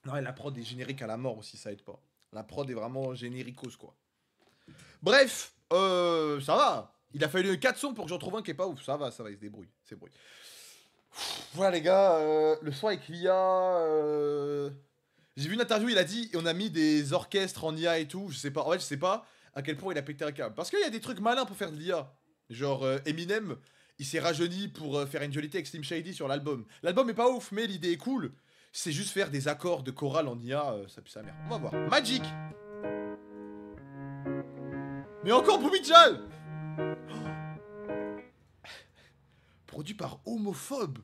Non, et la prod est générique à la mort aussi, ça aide pas. La prod est vraiment généricose quoi. Bref, ça va. Il a fallu 4 sons pour que j'en trouve un qui est pas ouf. Ça va, il se débrouille. C'est bruit. Voilà les gars, le soir avec l'IA. J'ai vu une interview, il a dit on a mis des orchestres en IA et tout. Je sais pas, en fait, je sais pas à quel point il a pété un câble. Parce qu'il y a des trucs malins pour faire de l'IA. Genre Eminem, il s'est rajeuni pour faire une jolie avec Slim Shady sur l'album. L'album est pas ouf, mais l'idée est cool. C'est juste faire des accords de chorale en IA, ça pue sa mère. On va voir. Magic. Mais encore Boumidjal. Produit par Homophobe.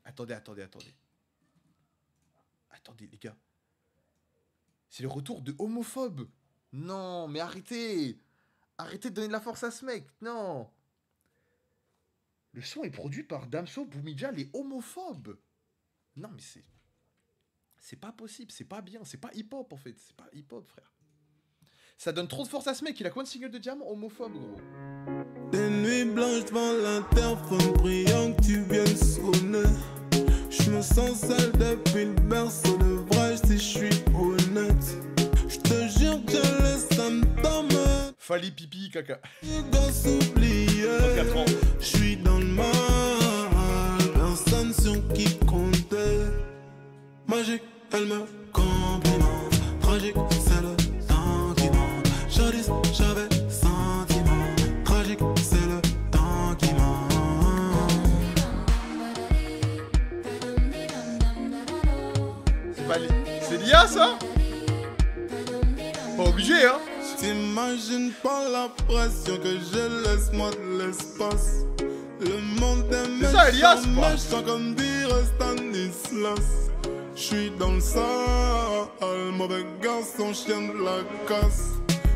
Attendez. Attendez, les gars. C'est le retour de Homophobe. Non, mais arrêtez. Arrêtez de donner de la force à ce mec. Non. Le son est produit par Damso, Boumidjal et Homophobe. Non, mais c'est pas possible. C'est pas bien. C'est pas hip-hop, en fait. C'est pas hip-hop, frère. Ça donne trop de force à ce mec. Il a combien de singles de diamant? Homophobe, gros. Des nuits blanches devant l'interphone, priant que tu viennes sonner. Je me sens seul depuis le berceau, le vrai si je suis honnête. Je te jure que je laisse symptômes. Fali pipi caca. Je dois s'oublier. 4 ans. Je suis dans le mal, personne sur qui compter. Magique, elle me complimente. Tragique, c'est le temps qui monte. Jadis, j'avais sentiment. Tragique, c'est le temps qui monte. C'est l'IA ça? Pas obligé hein. T'imagines pas la pression que je laisse moi de l'espace. Le monde est C'est ça, Elias, quoi. méchant comme dirait Stanislas. J'suis dans le sale, mauvais garçon, chien de la casse.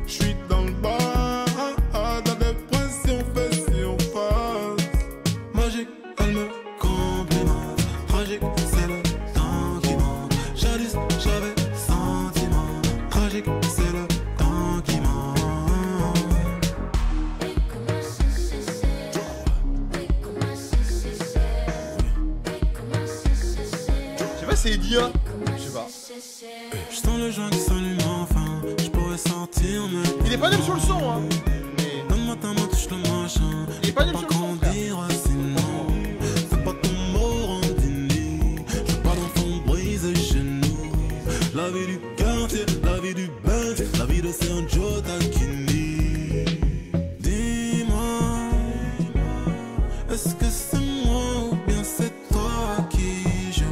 J'suis dans le bas, la dépression fait si on passe. Magique, elle me complimente. Tragique, c'est le temps qui manque. Jadis, j'avais sentiment. Tragique, c'est le temps qui manque. Je sais pas, c'est Edia. Je sais pas. Je sens le joint qui s'allume enfin. Je pourrais sortir, mais. Il est pas nul sur le son, hein. Mais Donne-moi ta main, touche le machin. il est pas nul sur le son, frère. Dire sinon. Fais pas ton mot randini. Je veux pas d'enfant brisé chez nous. La vie du quartier, la vie du bench, la vie de Saint Joe Taquini. Dis-moi, est-ce que c'est moi ou bien c'est toi qui joue?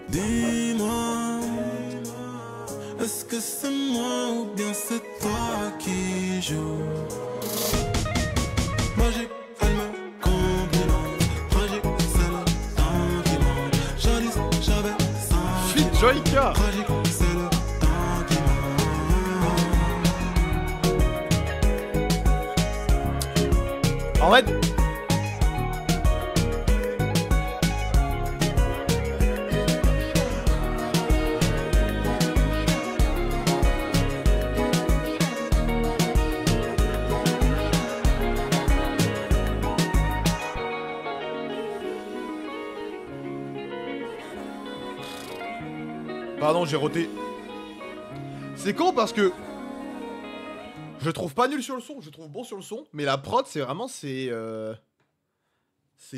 Dis-moi, est-ce que c'est moi ou bien c'est toi qui joue? Magique, elle me complimente. Tragique, c'est le temps qui manque. Jadis, j'avais ça. Fit Joyka. Tragique, c'est le temps qui manque. En fait. Pardon, j'ai roté. C'est con parce que je le trouve pas nul sur le son, je le trouve bon sur le son, mais la prod c'est vraiment c'est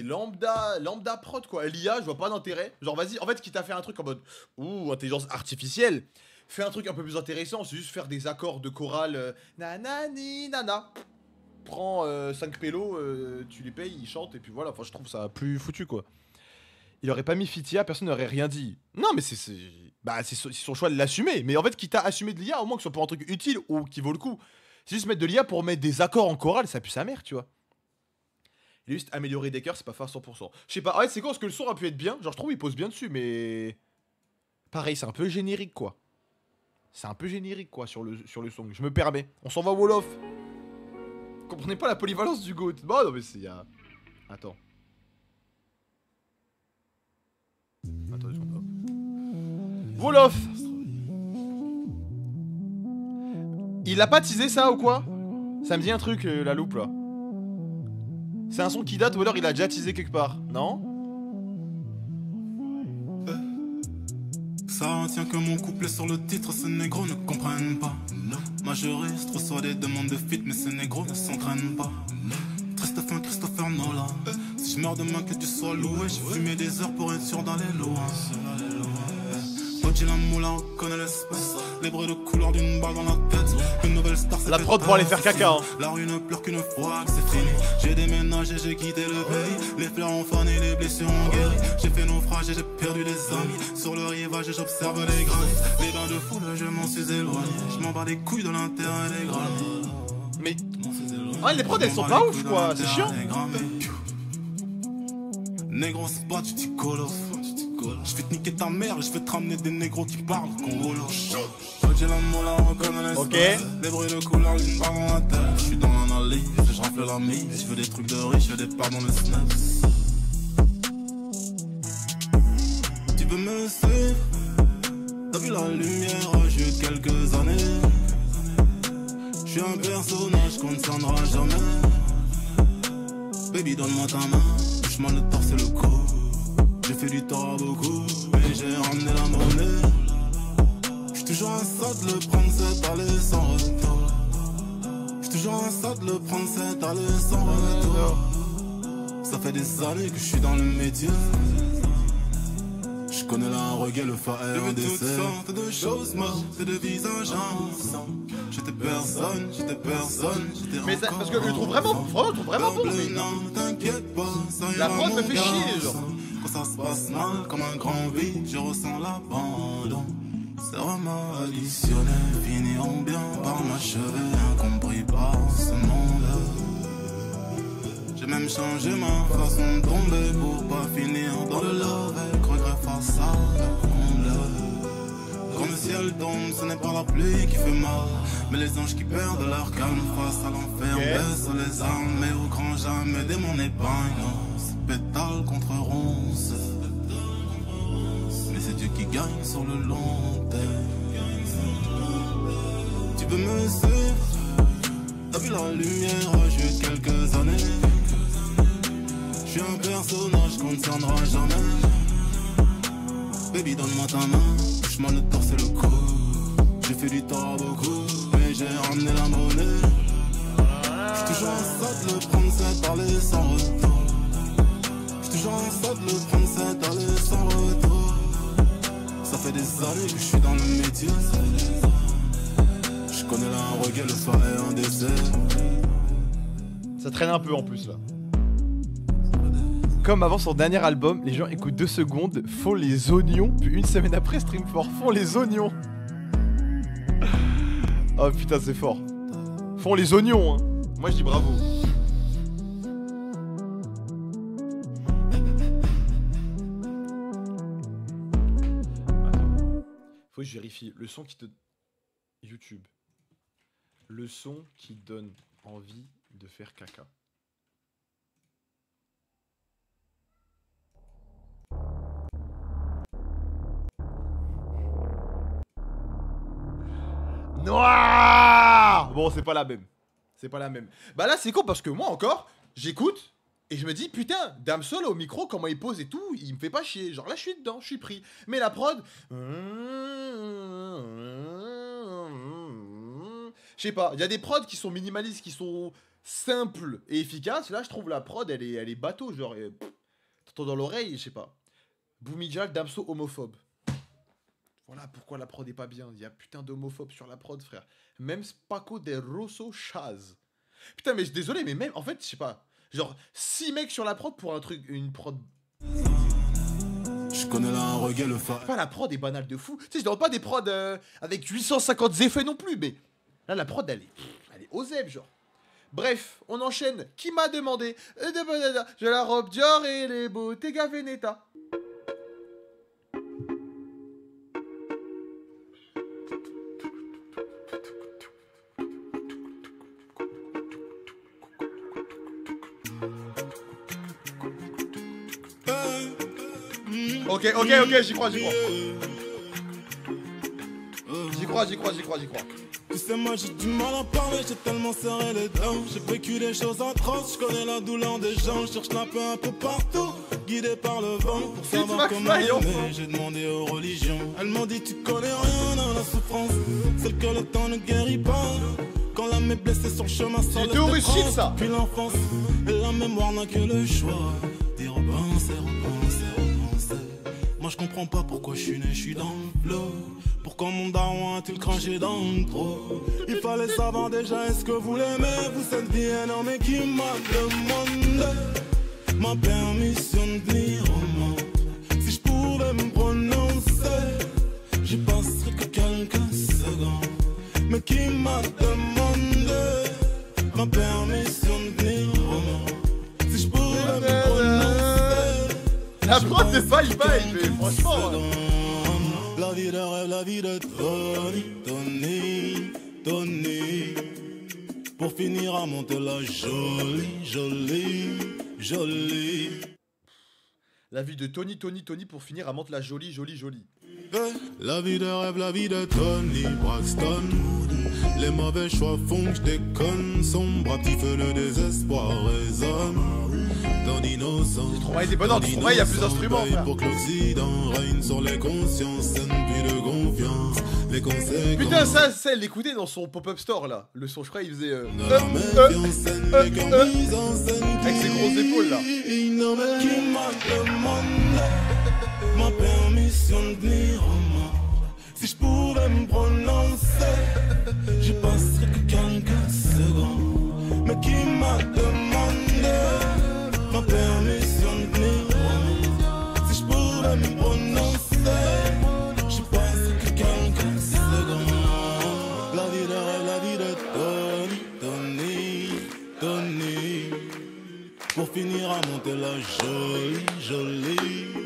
lambda prod quoi. L'IA, je vois pas d'intérêt. Genre vas-y, en fait quitte à faire un truc en mode ouh intelligence artificielle, fais un truc un peu plus intéressant, c'est juste faire des accords de chorale nanani nana. Prends 5 pélos, tu les payes, ils chantent et puis voilà, enfin je trouve ça plus foutu quoi. Il aurait pas mis Fitia, personne n'aurait rien dit. Non mais c'est son choix de l'assumer. Mais en fait, quitte à assumer de l'IA, au moins que ce soit pour un truc utile ou qui vaut le coup. C'est juste mettre de l'IA pour mettre des accords en chorale, ça pue sa mère, tu vois. Il est juste améliorer des chœurs, c'est pas faire 100%. Je sais pas, en fait c'est quoi, parce que le son aurait pu être bien. Genre je trouve il pose bien dessus, mais... Pareil, c'est un peu générique quoi. C'est un peu générique quoi sur le son. Je me permets. On s'en va au Wolof. Comprenez pas la polyvalence du GOAT. Bon non mais c'est... Attends. Attends, Wolof. Il a pas teasé ça ou quoi? Ça me dit un truc, la loupe là. C'est un son qui date ou alors il a déjà teasé quelque part, non? Ça retient que mon couplet sur le titre, ces négros ne comprennent pas. Ma juriste reçoit des demandes de feat, mais ces négros ne s'entraînent pas. Triste fin, Christopher Nolan. Si je meurs demain que tu sois loué, j'ai fumé des heures pour être sûr d'aller loin. J'ai la moula, on connaît l'espèce. Les bruits de couleur d'une balle dans la tête. Une nouvelle star, la prod pour aller faire caca hein. La rue ne pleure qu'une fois que c'est fini. J'ai déménagé, j'ai quitté le pays. Les fleurs ont fané, les blessures ont guéri. J'ai fait naufrage et j'ai perdu des amis. Sur le rivage, j'observe les graves. Les bains de foule, je m'en suis éloigné. Je m'en bats les couilles de l'intérêt des grammes. Mais... Ah les prods elles sont pas ouf quoi, c'est chiant. Négro spot, tu t'y colos. Je vais te niquer ta mère et je vais te ramener des négros qui parlent congolo. J'ai la moula, on connaît l'espèce. Les bruits de couleur, une barre dans la tête. Je suis dans l'analyse, je rafle la mise. Je veux des trucs de riche, je veux des parts dans le snaps. Tu veux me suivre? T'as vu la lumière, j'ai eu quelques années. Je suis un personnage qu'on ne tiendra jamais. Baby, donne-moi ta main, touche-moi le torse et le cou. J'ai fait du tort à beaucoup, mais j'ai ramené la monnaie. J'suis toujours un sot de le prendre, c'est aller sans retour. J'suis toujours un sot de le prendre, c'est aller sans retour. Ça fait des années que j'suis dans le métier. J'connais la reggae, le phare et un dessert. Toutes sortes de choses mortes, de visages ensemble. J'étais personne, mais ça, parce que je le trouve vraiment bon, mais... Non, t'inquiète pas, ça la prod me fait chier, genre. Quand ça se passe mal, comme un grand vide, je ressens l'abandon. C'est vraiment additionné, finiront bien par m'achever, incompris par ce monde. J'ai même changé ma façon de tomber pour pas finir dans le love avec regret façade. Quand le ciel tombe, ce n'est pas la pluie qui fait mal, mais les anges qui perdent leur calme face à l'enfer baissent les armes. Mais au grand jamais des mon épargne, pétale contre ronce. Mais c'est Dieu qui gagne sur le long terme. Tu peux me suivre, t'as vu la lumière, j'ai eu quelques années. Je suis un personnage qu'on ne tiendra jamais. Baby, donne-moi ta main, touche-moi le torse et le cou. J'ai fait du tort à beaucoup, mais j'ai ramené la monnaie. J'suis toujours en saut de le prendre, c'est aller sans retour. J'suis toujours en saut de le prendre, c'est aller sans retour. Ça fait des années que je suis dans le métier. Je connais là un reggae, le soir et un dessert. Ça traîne un peu en plus là. Comme avant son dernier album, les gens écoutent 2 secondes, font les oignons, puis une semaine après, Stream fort, font les oignons. Oh putain, c'est fort. Font les oignons, hein. Moi je dis bravo. Attends. Faut que je vérifie. Le son qui te... YouTube. Le son qui donne envie de faire caca. Noir. Bon, c'est pas la même. C'est pas la même. Bah là, c'est con parce que moi encore, j'écoute et je me dis putain, Damso là au micro, comment il pose et tout, il me fait pas chier. Genre là, je suis dedans, je suis pris. Mais la prod, je sais pas. Il y a des prods qui sont minimalistes, qui sont simples et efficaces. Là, je trouve la prod, elle est bateau, genre. T'entends dans l'oreille, je sais pas. Boumidjal, Damso homophobe. Voilà pourquoi la prod est pas bien. Il y a putain d'homophobes sur la prod, frère. Même Spaco de Rosso Chaz. Putain, mais je suis désolé, mais même, en fait, je sais pas. Genre, 6 mecs sur la prod pour un truc, une prod. Je connais là un reggae, le phare. Pas la prod est banale de fou. Tu sais, je demande pas des prods avec 850 effets non plus, mais là, la prod, elle est oseb, genre. Bref, on enchaîne. Qui m'a demandé j'ai la robe Dior et les Bottega Veneta. Ok, j'y crois. J'y crois. Tu sais, moi j'ai du mal à parler, j'ai tellement serré les dents. J'ai vécu des choses atroces, je connais la douleur des gens. Je cherche la paix un peu partout, guidé par le vent. Pour savoir comment aimer, j'ai demandé aux religions. Elles m'ont dit, tu connais rien dans la souffrance, celle que le temps ne guérit pas. Quand l'âme est blessée sur le chemin, sans le défense. Puis l'enfance, et la mémoire n'a que le choix d'y repenser. Moi je comprends pas pourquoi je suis né, je suis dans le flot. Pourquoi mon daron a-t-il craché dans le trou? Il fallait savoir déjà, est-ce que vous l'aimez? Vous cette vie énorme et qui m'a demandé ma permission de venir au monde. Si je pouvais me prononcer, j'y passerais que quelques secondes. Mais qui m'a demandé ma permission de venir au monde? Si je pouvais me prononcer. La prod c'est pas mais franchement. La vie de rêve, la vie de Tony. Pour finir à monter la jolie. La vie de Tony pour finir à monter la jolie. La vie de rêve, la vie de Tony Braxton. Les mauvais choix font que je déconne. Sombre petit feu, le désespoir résonne. Dans l'innocence. Stromae était pas dans Stromae, il y a plus d'instruments. Pour que l'Occident règne sur les consciences, saine puis de confiance. Les conséquences. Putain, ça, elle l'écoutait dans son pop-up store là. Le son, je crois, il faisait. Avec ses grosses épaules là. Qui m'a demandé ma permission de venir au monde. Si je pouvais me prononcer, j'y passerais que quelques secondes. Mais qui m'a demandé ma permission de venir au monde. Si je pouvais me prononcer, j'y passerais que quelques secondes. La vie de rêve, la vie de Tony. Pour finir à monter la jolie, jolie.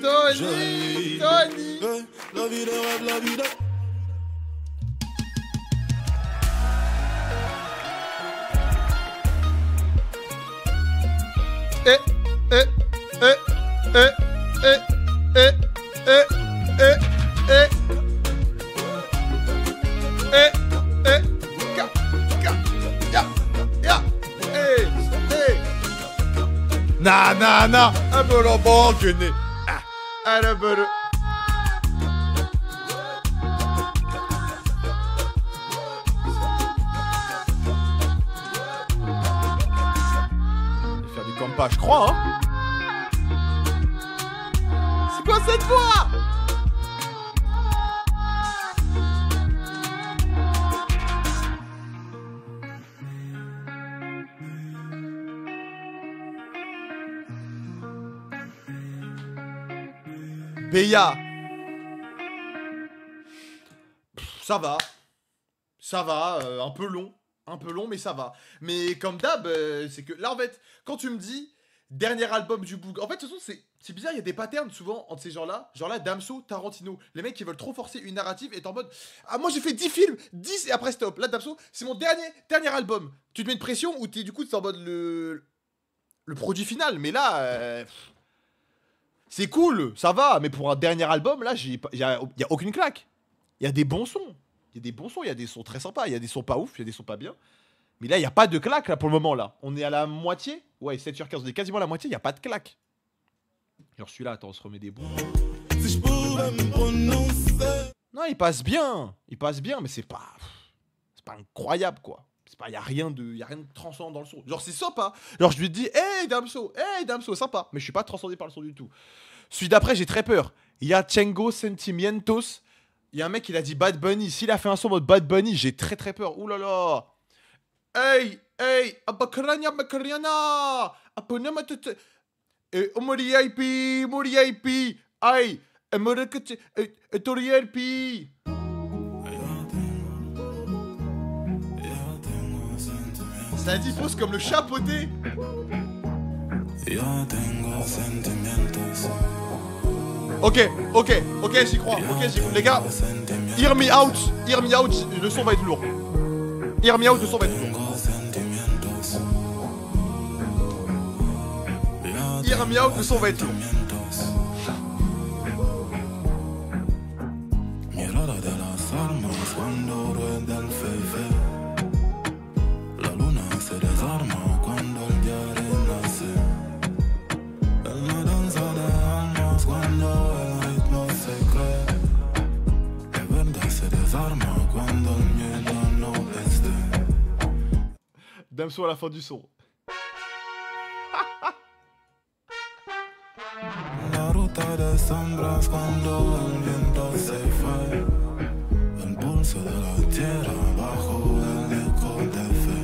Tony, Tony. Ouais, la vie de rêve, la vie de... Na, un peu le bon guené. Ah, le peu. Faire du compas, je crois, hein. C'est quoi cette voix? Béa. Ça va. Ça va, un peu long, mais ça va. Mais comme d'hab, c'est que là en fait, quand tu me dis dernier album du Boog, en fait de toute façon c'est bizarre, il y a des patterns souvent entre ces gens-là, genre là Damso, Tarantino, les mecs qui veulent trop forcer une narrative et t'es en mode ah moi j'ai fait 10 films, 10 et après stop. Là Damso, c'est mon dernier album. Tu te mets une pression ou du coup t'es en mode le produit final, mais là c'est cool, ça va, mais pour un dernier album, là, il y a aucune claque. Il y a des bons sons. Il y a des sons très sympas, il y a des sons pas ouf, il y a des sons pas bien. Mais là, il n'y a pas de claque, là, pour le moment, là. On est à la moitié. Ouais, 7h15, on est quasiment à la moitié, il n'y a pas de claque. Genre celui-là, attends, on se remet des bouts. Si je pouvais me prononcer. Non, il passe bien, mais c'est pas incroyable, quoi. Il y a rien de transcendant dans le son. Genre c'est sympa. Genre je lui dis hey Damso, sympa. Mais je suis pas transcendé par le son du tout. Celui d'après j'ai très peur. Il y a Tengo Sentimientos. Il y a un mec qui a dit Bad Bunny. S'il a fait un son mode Bad Bunny, j'ai très très peur. Ouh là là. Hey, abakaranya makariana. Aponama tete. Moriaipi. Aïe. Morekete. Torielpi. Ça dit pose comme le chapeauté. Ok, j'y crois. Les gars, hear me out, le son va être lourd. Hear me out, le son va être lourd. Hear me out, le son va être lourd. Damso à la fin du son. La ruta de sombras cuando el viento se fue. El pulso de la tierra bajo el eco de fe.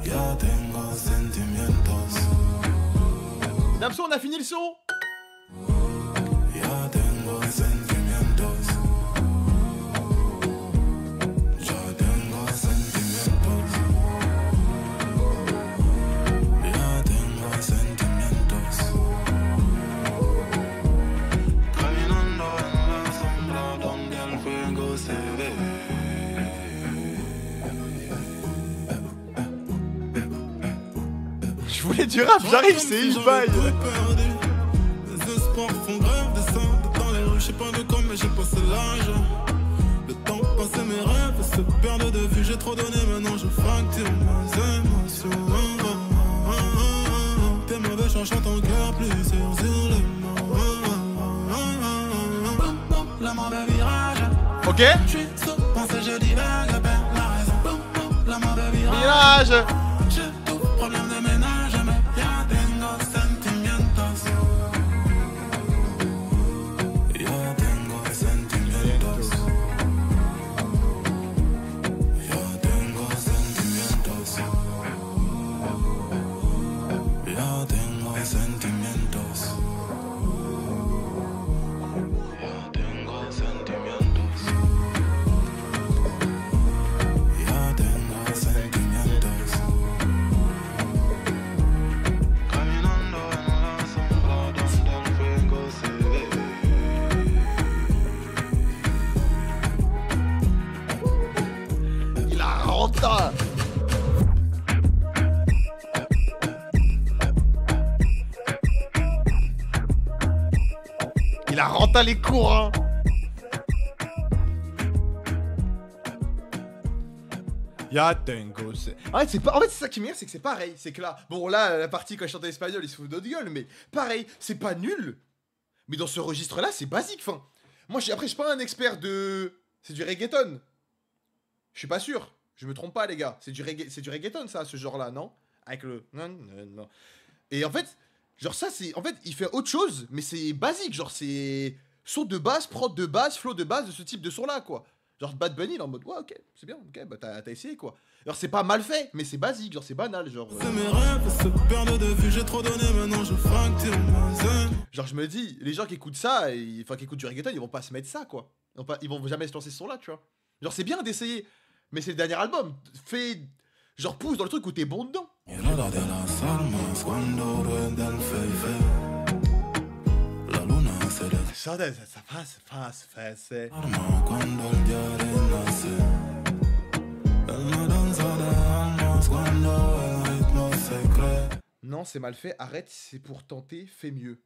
Ya tengo sentimientos. Damso, on a fini le son. Ya tengo sentimientos. Ya tengo sentimientos. Ya tengo sentimientos. Caminando en la sombra donde el fuego se ve. Je voulais du rap, j'arrive, c'est une baille. Les espoirs font grève des saints dans les rues, je sais pas de quoi mais j'ai passé l'âge. Le temps passé mes rêves se perdent de vue, j'ai trop donné maintenant je fracture mes émotions. Tes mauvais chantent ton cœur plus sur les mots. Le mauvais virage. Ok. Je suis sous pensée, je divague, perds la raison. Le mauvais virage. Mirage. J'ai tout problème de ménage, mais ya tengo sentimientos. Ya tengo sentimientos. Ya tengo sentimientos. Ya tengo sentimientos. Ya tengo sentimientos. Ya tengo sentimientos. Il a rentré les cours, hein. Ya tengo. En fait, c'est ça qui m'énerve, c'est que c'est pareil. C'est que là, bon, là, la partie quand je chantais espagnol, il se fout d'autre gueule, mais pareil, c'est pas nul. Mais dans ce registre-là, c'est basique. Enfin, moi, après, je suis pas un expert de. C'est du reggaeton. Je suis pas sûr. Je me trompe pas, les gars. C'est du reggaeton, ça, ce genre-là, non? Avec le. Non. Et en fait, genre, ça, c'est. En fait, il fait autre chose, mais c'est basique. Genre, c'est. Son de base, prod de base, flow de base de ce type de son-là, quoi. Genre Bad Bunny, il est en mode, ouais, ok, c'est bien, ok, bah t'as essayé, quoi. Alors, c'est pas mal fait, mais c'est basique, genre, c'est banal, genre. C'est mes rêves, se perdent de vue, j'ai trop donné, maintenant je fracture ma zen. Genre, je me dis, les gens qui écoutent ça, enfin, qui écoutent du reggaeton, ils vont pas se mettre ça, quoi. Ils vont jamais se lancer ce son-là, tu vois. Genre, c'est bien d'essayer, mais c'est le dernier album. Fais. Genre, pousse dans le truc où t'es bon dedans. Mirada de las almas cuando rueda el fefe. La luna se Ça passe. desarma cuando el día renace. En la danza de almas cuando el ritmo se cree. Non, c'est mal fait, arrête, c'est pour tenter, fais mieux.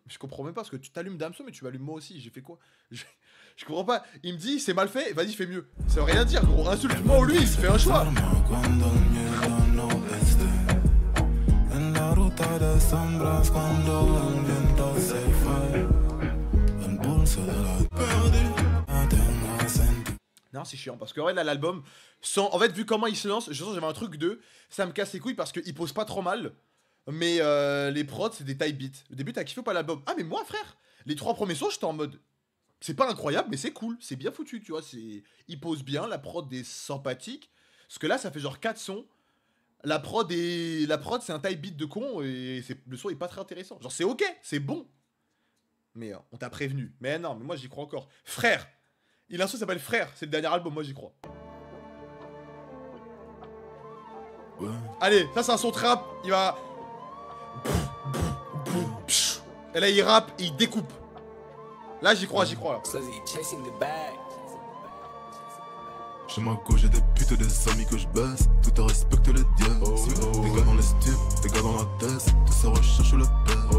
Je comprends même pas, parce que tu t'allumes Damso, mais tu m'allumes moi aussi, j'ai fait quoi? Je comprends pas, il me dit, c'est mal fait, vas-y, fais mieux. Ça veut rien dire, gros, insulte-moi ou lui, il se fait un choix. Desarma cuando el miedo no esté. En la ruta de sombras cuando el viento se fue. El pulso de la perdida tengo sentido. Non, c'est chiant, parce que, en vrai, là, l'album, en fait, vu comment il se lance, je sens que j'avais un truc de, ça me casse les couilles, parce qu'il pose pas trop mal, mais les prods, c'est des type beats. Le début, t'as kiffé ou pas l'album? Ah, mais moi, frère, les 3 premiers sons, j'étais en mode... C'est pas incroyable, mais c'est cool, c'est bien foutu, tu vois, il pose bien, la prod est sympathique, parce que là, ça fait genre 4 sons, la prod, c'est un type beat de con, et le son est pas très intéressant. Genre, c'est ok, c'est bon, mais on t'a prévenu. Mais non, mais moi, j'y crois encore. Frère, il a un son qui s'appelle Frère, c'est le dernier album, moi, j'y crois. Ouais. Allez, ça, c'est un son trap, il va... Et là, il rappe, et il découpe. Là, j'y crois, là. Chez ma gauche, j'ai des putes et des amis que je baisse. Tout à respecte les dieux. Des gars dans les stupes, des gars dans la tête. Tout ça recherche le père.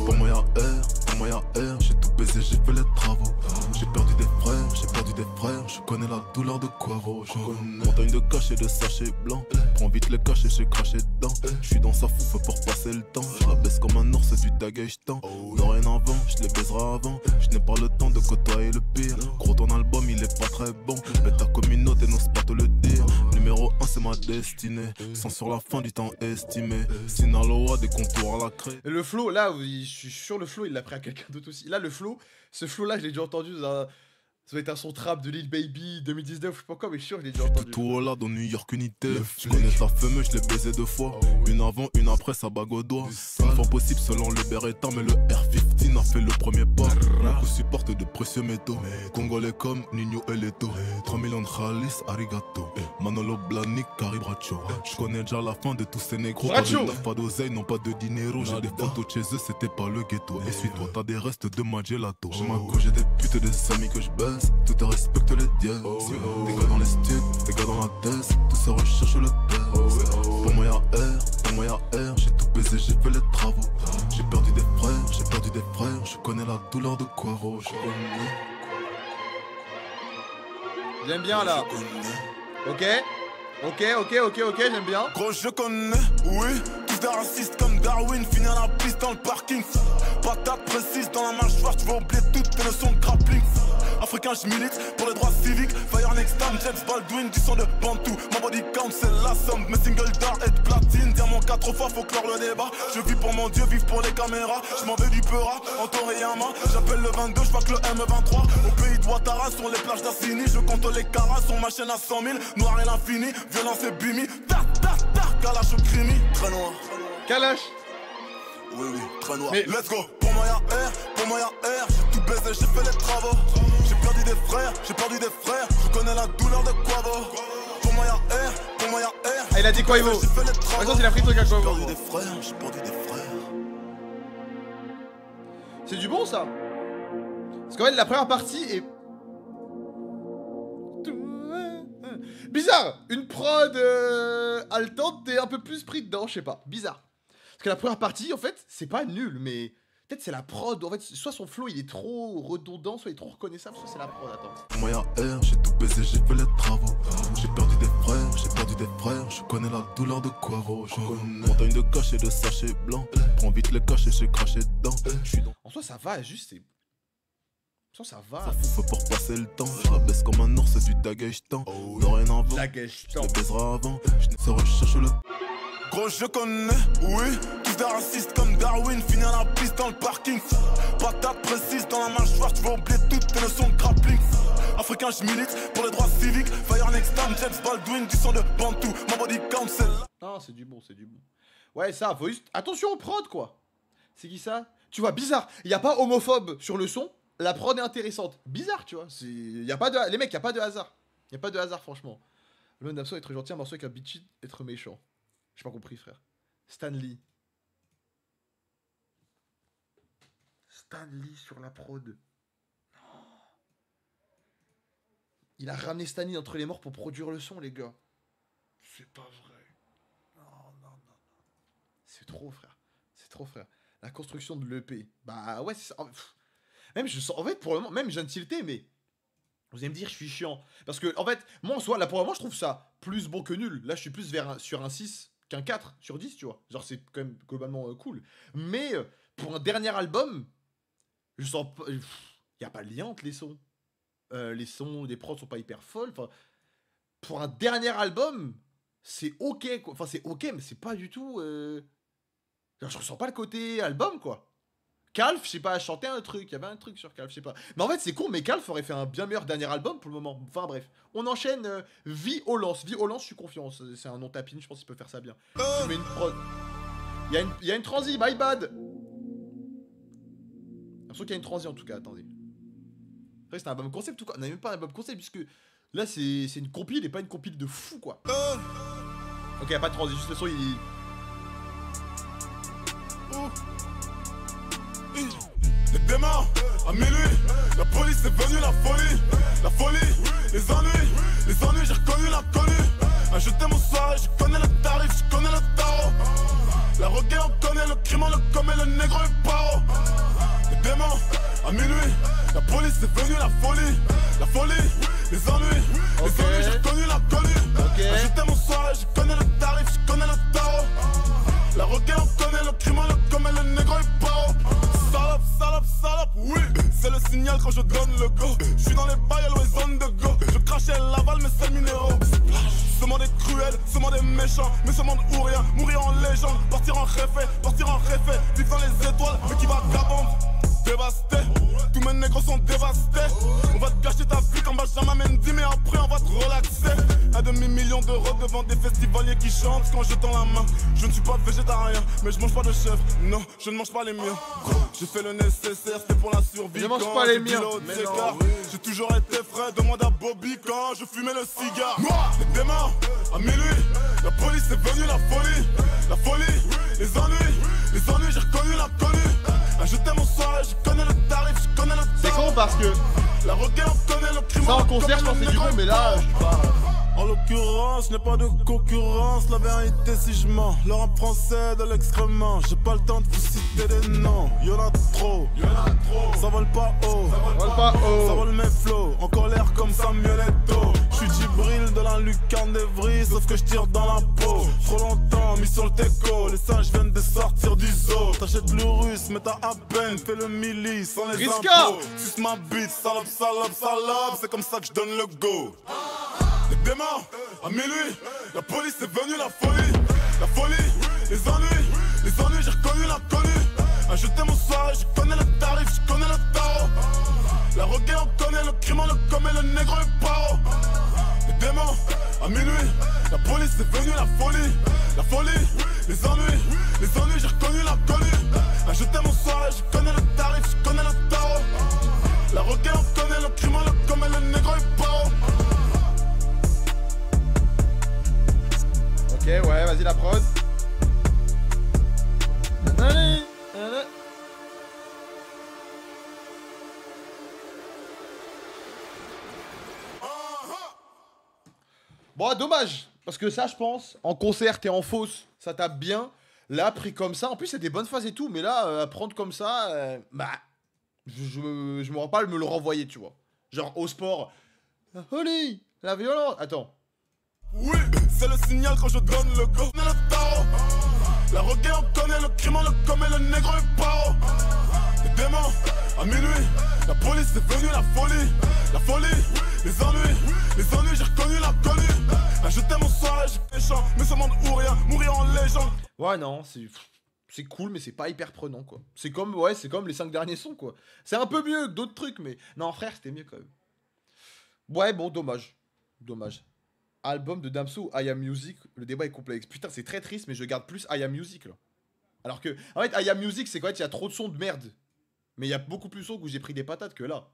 Pour moi, y'a R. J'ai tout baisé, j'ai fait les travaux. J'ai perdu des frères. Je connais la douleur de Quavo. Montagne de cachets, de sachets blancs. Prends vite les cachets, j'ai craché dedans. Je suis dans sa fouffe pour passer le temps. Je la baisse comme un ours, c'est du dagagetant. Dorénavant, je les baiserai avant. Je n'ai pas le temps de côtoyer le pire. Gros, ton album, il est pas très bon. Mais ta communauté n'ose pas te le dire. Numéro 1, c'est ma destinée. Sans sur la fin du temps estimé. Sinaloa, des contours à la craie. Le flow, là, je suis sûr, le flow, il l'a pris à quelqu'un d'autre aussi. Là, le flow, ce flow-là, je l'ai déjà entendu dans un... Ça va être un son trap de Lil Baby 2019, je sais pas quoi, mais je suis sûr que je l'ai déjà entendu. Tout au là dans New York unité. Je connais ta fameuse, je l'ai baisé 2 fois. Une avant, une après, ça bague au doigt. Une fois possible selon le Beretta, mais le R15 a fait le premier pas. Mon coup supporte de précieux métaux. Congolais comme Nino Eleto. 3 millions de Khalis, arigato. Manolo Blahnik, Caribracho. Je connais déjà la fin de tous ces négros. Pas d'oseille, non pas de dinero. J'ai des photos de chez eux, c'était pas le ghetto. Et suis-toi, t'as des restes de ma gelato. J'ai ma gauche, j'ai des putes et des amis que je baisse. Tout à respecte les dieux. Des gars dans les stupes, des gars dans la tête. Tout ça recherche le père. Pour moi y'a R. J'ai tout baisé, j'ai fait les travaux. J'ai perdu des frères. Je connais la douleur de Quavo. J'aime bien, là. Ok, j'aime bien. Gros, je connais, oui. Tous des racistes comme Darwin. Finir la piste dans le parking. Patate précise dans la mâchoire. Tu vas oublier toutes tes leçons de grappling. Africain, je milite pour les droits civiques. Fire next time, James Baldwin, du son de Bantou. Ma body count, c'est la somme. Mes singles d'art et de platine. Diamant 4 fois, faut clore le débat. Je vis pour mon Dieu, vive pour les caméras. Je m'en vais du Peura, en Toriyama. J'appelle le 22, je que le M23. Au pays de Ouattara, sur les plages d'Assini. Je compte les caras, sur ma chaîne à 100 000. Noir et l'infini, violence et bimi. Kalash au crimi, très noir. Kalash. Oui, très noir. Mais let's go. Pour moi y'a R. J'ai tout baisé, j'ai fait les travaux. J'ai perdu des frères. Je connais la douleur de Quavo. Pour moi y'a R. Ah, il a dit Quavo. Par exemple, il a pris le truc à Quavo. J'ai perdu des frères. C'est du bon, ça. Parce qu'en fait, la première partie est... Bizarre. Une prod haletante, t'es un peu plus pris dedans, je sais pas. Bizarre. Parce que la première partie, en fait, c'est pas nul, mais Peut-être c'est la prod. En fait, soit son flow il est trop redondant, soit il est trop reconnaissable, soit c'est la prod. Attends. Moyen R, j'ai tout baisé, j'ai fait les travaux. J'ai perdu des frères, je connais la douleur de Quavo. Montagne de cachets, de sachets blancs. Prends vite les cachets, j'ai craché dedans. J'suis dans En soi, ça va, juste c'est. En soi, ça va. ça fout pour passer le temps. Je la baisse comme un ours, c'est du daguestan. Dorénavant, La je question. le baiserai avant. Je ne recherche le. Gros, je connais, oui. Tous des racistes comme Darwin. Fini à la piste dans le parking. Patate précise dans la mâchoire. Tu vas oublier toutes tes leçons de grappling. Africain, je milite pour les droits civiques. Fire next time, James Baldwin. Du sang de Bantu. Ma body count, c'est là. Non, c'est du bon, c'est du bon. Ouais, ça, faut juste. Attention aux prod, quoi. C'est qui ça? Tu vois, bizarre. Il y a pas homophobe sur le son. La prod est intéressante. Bizarre, tu vois. Y a pas de... Les mecs, y a pas de hasard. Y a pas de hasard, franchement. Le Damso être gentil, un morceau avec un bitchy être méchant. J'ai pas compris, frère. Stanley. Stanley sur la prod. Il a ramené Stanley entre les morts pour produire le son, les gars. C'est pas vrai. Non. C'est trop, frère. C'est trop, frère. La construction de l'EP. Bah ouais, c'est ça. Même je sens. En fait, pour le moment, même gentilité, mais. Vous allez me dire, je suis chiant. Parce que, en fait, moi en soi, là pour le moment, je trouve ça plus bon que nul. Là, je suis plus sur un 6 qu'un 4 sur 10, tu vois. Genre, c'est quand même globalement cool. Mais pour un dernier album, je sens pas. Il n'y a pas de lien entre les sons. Les sons, les prods sont pas hyper folles. Enfin, pour un dernier album, c'est ok, quoi. Enfin, c'est ok, mais c'est pas du tout. Genre, je ressens pas le côté album, quoi. Calf, je sais pas, chantait un truc, il y avait un truc sur Calf, je sais pas. Mais en fait, c'est con, mais Calf aurait fait un bien meilleur dernier album pour le moment. Enfin, bref. On enchaîne Violence. Violence, je suis confiant. C'est un nom tapine, je pense qu'il peut faire ça bien. Je mets une prod. Il y a une transi, my bad. J'ai l'impression qu'il y a une transi en tout cas, attendez. Après, c'est un album concept ou quoi? On n'a même pas un album concept, puisque là, c'est une compile et pas une compile de fou, quoi. Ok, y a pas de transi, juste le son, il. Les démons, à minuit, la police est venue, la folie, les ennuis, j'ai reconnu l'inconnu. Acheter mon soirée, je connais le tarif, je connais le tarot. La requête, on connaît le crime, on le commet, le négro est paro. Les démons, à minuit, la police est venue, la folie, les ennuis, j'ai reconnu l'inconnu. Acheter mon soirée, je connais le tarif, je connais le tarot. La requête, on connaît le crime, on le commet, le négro est paro. Salope, oui. C'est le signal quand je donne le go. Je suis dans les bails à zones de go. Je crachais l'aval, mais c'est le minéraux. Ce monde est cruel, ce monde est méchant. Mais ce monde ou rien, mourir en légende. Partir en réfé, vivre dans les étoiles, mais qui vagabonde. Dévasté, tous mes négros sont dévastés. On va te gâcher ta vie comme Benjamin Mendy, mais après on va te relaxer. 1,5 million d'euros devant des festivaliers qui chantent quand je tends la main. Je ne suis pas végétarien, mais je mange pas de chèvre. Non, je ne mange pas les miens. J'ai fait le nécessaire, c'était pour la survie. Je mange pas les miens. J'ai toujours été frais, demande à Bobby quand je fumais le cigare. Moi, les démons, à minuit, la police est venue, la folie, les ennuis, j'ai reconnu l'inconnu. Acheter mon soirée, je connais le tarif, je connais le tarif. C'est con parce que. La requête, on connaît le crime. Ça en concert, je pense que c'est du bon, mais là, je suis pas. En l'occurrence, je n'ai pas de concurrence. La vérité, si je mens, le rap français de l'excrément. J'ai pas le temps de vous citer des noms. Y'en a trop, ça vole pas haut. Ça vole mes flots, en colère comme Samuel Eto'o. J'suis Djibril de la lucarne d'Evry, sauf que j'tire dans la peau. Trop longtemps mis sur le déco, les singes viennent de sortir du zoo. T'achètes le russe, mais t'as à peine fait le milli sans les Risca. impôts. Suce ma bite, salope, c'est comme ça que je donne le go. Les démons, à minuit, la police est venue, la folie, les ennuis, j'ai reconnu l'inconnu. Acheter mon soirée, je connais le tarif, je connais le tarot. La requête, on connaît le crime, on le commet, le négro est paro. Les démons, à minuit, la police est venue, la folie, les ennuis, j'ai reconnu l'inconnu. Acheter mon soirée, je connais le tarif, je connais le tarot. La requête, on connaît le crime, on le commet, le négro est paro. Ok, ouais, vas-y la prod. Allez. Bon, dommage. Parce que ça, je pense, en concert et en fausse, ça tape bien. Là, pris comme ça, en plus, c'est des bonnes phases et tout, mais là, à prendre comme ça, bah, je me rends pas à me le renvoyer, tu vois. Genre, au sport, Oli, la violence. Attends. Oui, c'est le signal quand je donne le go. On est le tarot. La reggae, on connaît le crime, on le commet, le négro est paro. Les démons, à minuit, la police est venue, la folie, les ennuis, j'ai reconnu l'inconnu. Là, je t'aime en soirée, j'ai méchant, mais ce monde ou rien, mourir en légende. Ouais, non, c'est cool, mais c'est pas hyper prenant, quoi. C'est comme, ouais, c'est comme les 5 derniers sons, quoi. C'est un peu mieux que d'autres trucs, mais... Non, frère, c'était mieux, quand même. Ouais, bon, dommage. Dommage. Album de Damso, I Am Music, le débat est complexe. Putain, c'est très triste, mais je garde plus I Am Music, là. Alors que, en fait, I Am Music, c'est qu'en fait, il y a trop de sons de merde. Mais il y a beaucoup plus de sons où j'ai pris des patates que là.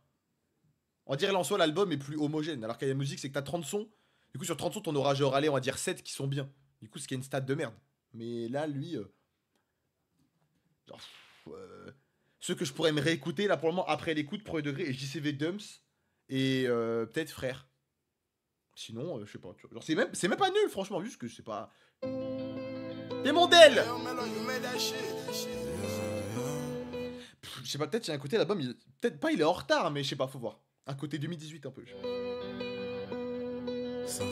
On dirait en soi, l'album est plus homogène. Alors qu'I Am Music, c'est que t'as 30 sons. Du coup, sur 30 sons, t'en auras genre, allez, on va dire 7 qui sont bien. Du coup, ce qui est une stat de merde. Mais là, lui... genre, ceux que je pourrais me réécouter, là, pour le moment, après l'écoute, Premier Degré et JCV Dumps. Et peut-être Frère. Sinon, je sais pas. Tu vois. Genre, c'est même pas nul, franchement, juste que c'est pas... T'es mon Del. Je sais pas, peut-être j'ai un côté l'album, peut-être pas il est en retard, mais je sais pas, faut voir. Un côté 2018 un peu. Je sais pas. Ça.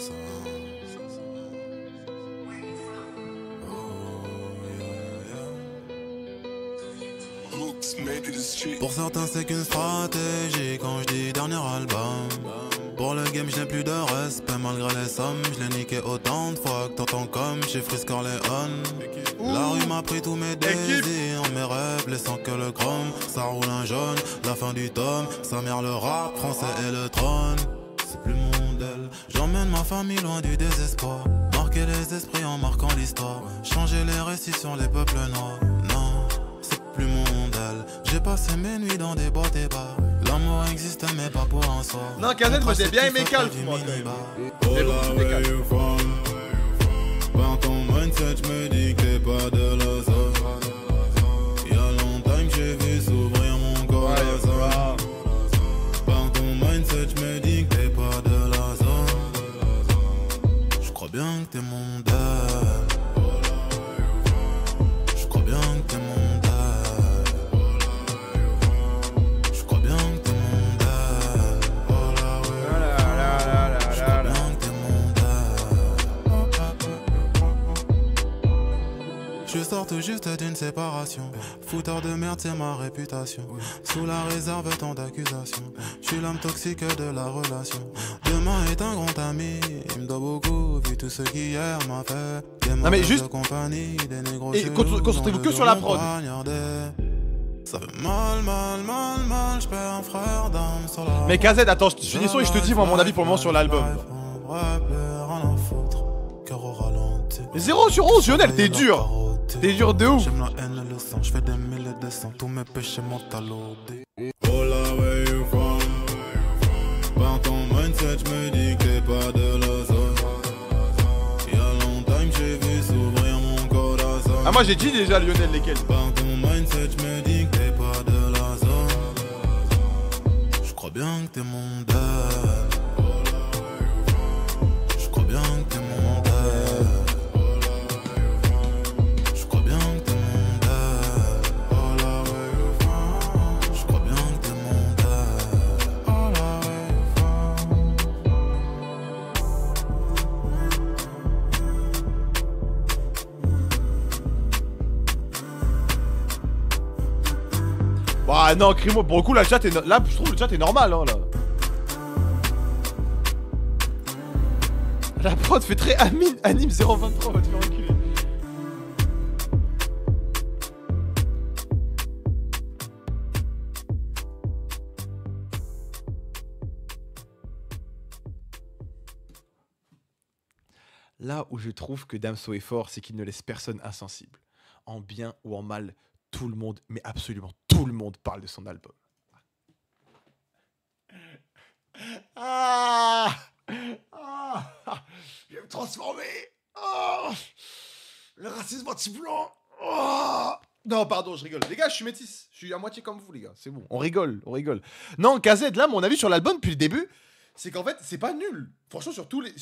Pour certains c'est qu'une stratégie quand je dis dernier album. Pour le game je n'ai plus de respect malgré les sommes. Je l'ai niqué autant de fois que t'entends comme chez Frisk Corleone. La rue m'a pris tous mes désirs, mes rêves, laissant que le chrome. Ça roule un jaune, la fin du tome. Sa mère le rap français et le trône. C'est plus mon modèle. J'emmène ma famille loin du désespoir. Marquer les esprits en marquant l'histoire. Changer les récits sur les peuples noirs. Non, c'est plus mon modèle. J'ai passé mes nuits dans des boîtes et bars. L'amour existe mais pas pour un soir. Non, Kazet, moi j'ai bien aimé Calf, moi quand même. Oh là, where you from? Par ton mindset, je me dis que t'es pas de la zone. Y'a longtemps que j'ai vu s'ouvrir mon corazon. Par ton mindset, je me dis que t'es pas de la zone. Je crois bien que t'es mon dad. Je crois bien que t'es mon dad. Je crois bien que t'es mon dad. Oh là, ouais. Je crois bien que t'es mon dad. Je sors tout juste d'une séparation. Fouteur de merde, c'est ma réputation. Sous la réserve, tant d'accusations. Je suis l'homme toxique de la relation. Demain est un grand ami. Il me doit beaucoup, vu tout ce qu'hier m'a fait. Des Non mais juste... de compagnie, des négros Et chelous concentrez-vous dont que le sur la dos prod. poignardé. Ça fait mal, je perds un frère d'âme sur la... Mais Kazet, attends, je finis son et je te dis moi mon avis pour le moment sur l'album. Mais 0 sur 11, Lionel, t'es dur. T'es dur de ouf. J'aime la haine et le sang, je fais des mille et des cents. Tous mes péchés m'ont talodé. Oh là, where you from? Par ton mindset, je me dis que t'es pas de la zone. Y'a longtemps que j'ai vu s'ouvrir mon corazon. Ah moi j'ai dit déjà Lionel lesquels. Par ton mindset, je me dis que t'es pas de la zone. Je crois bien que t'es mon dad. Je crois bien que t'es mon dad. Je crois bien que t'es mon dad. Oh là, ouais. Je crois bien que t'es mon dad. Oh là, Bah non, Crimo, pour le coup, là, le chat est là, je trouve le chat est normal, hein, là. La prod fait très anime 023, va te faire reculer. Là où je trouve que Damso est fort, c'est qu'il ne laisse personne insensible. En bien ou en mal, tout le monde, mais absolument tout le monde parle de son album. Je vais me transformer. Le racisme anti-blanc. Non, pardon, je rigole. Les gars, je suis métis. Je suis à moitié comme vous, les gars. C'est bon. On rigole, on rigole. Non, KZ, là, mon avis sur l'album depuis le début, c'est qu'en fait, c'est pas nul. Franchement, sur tous les...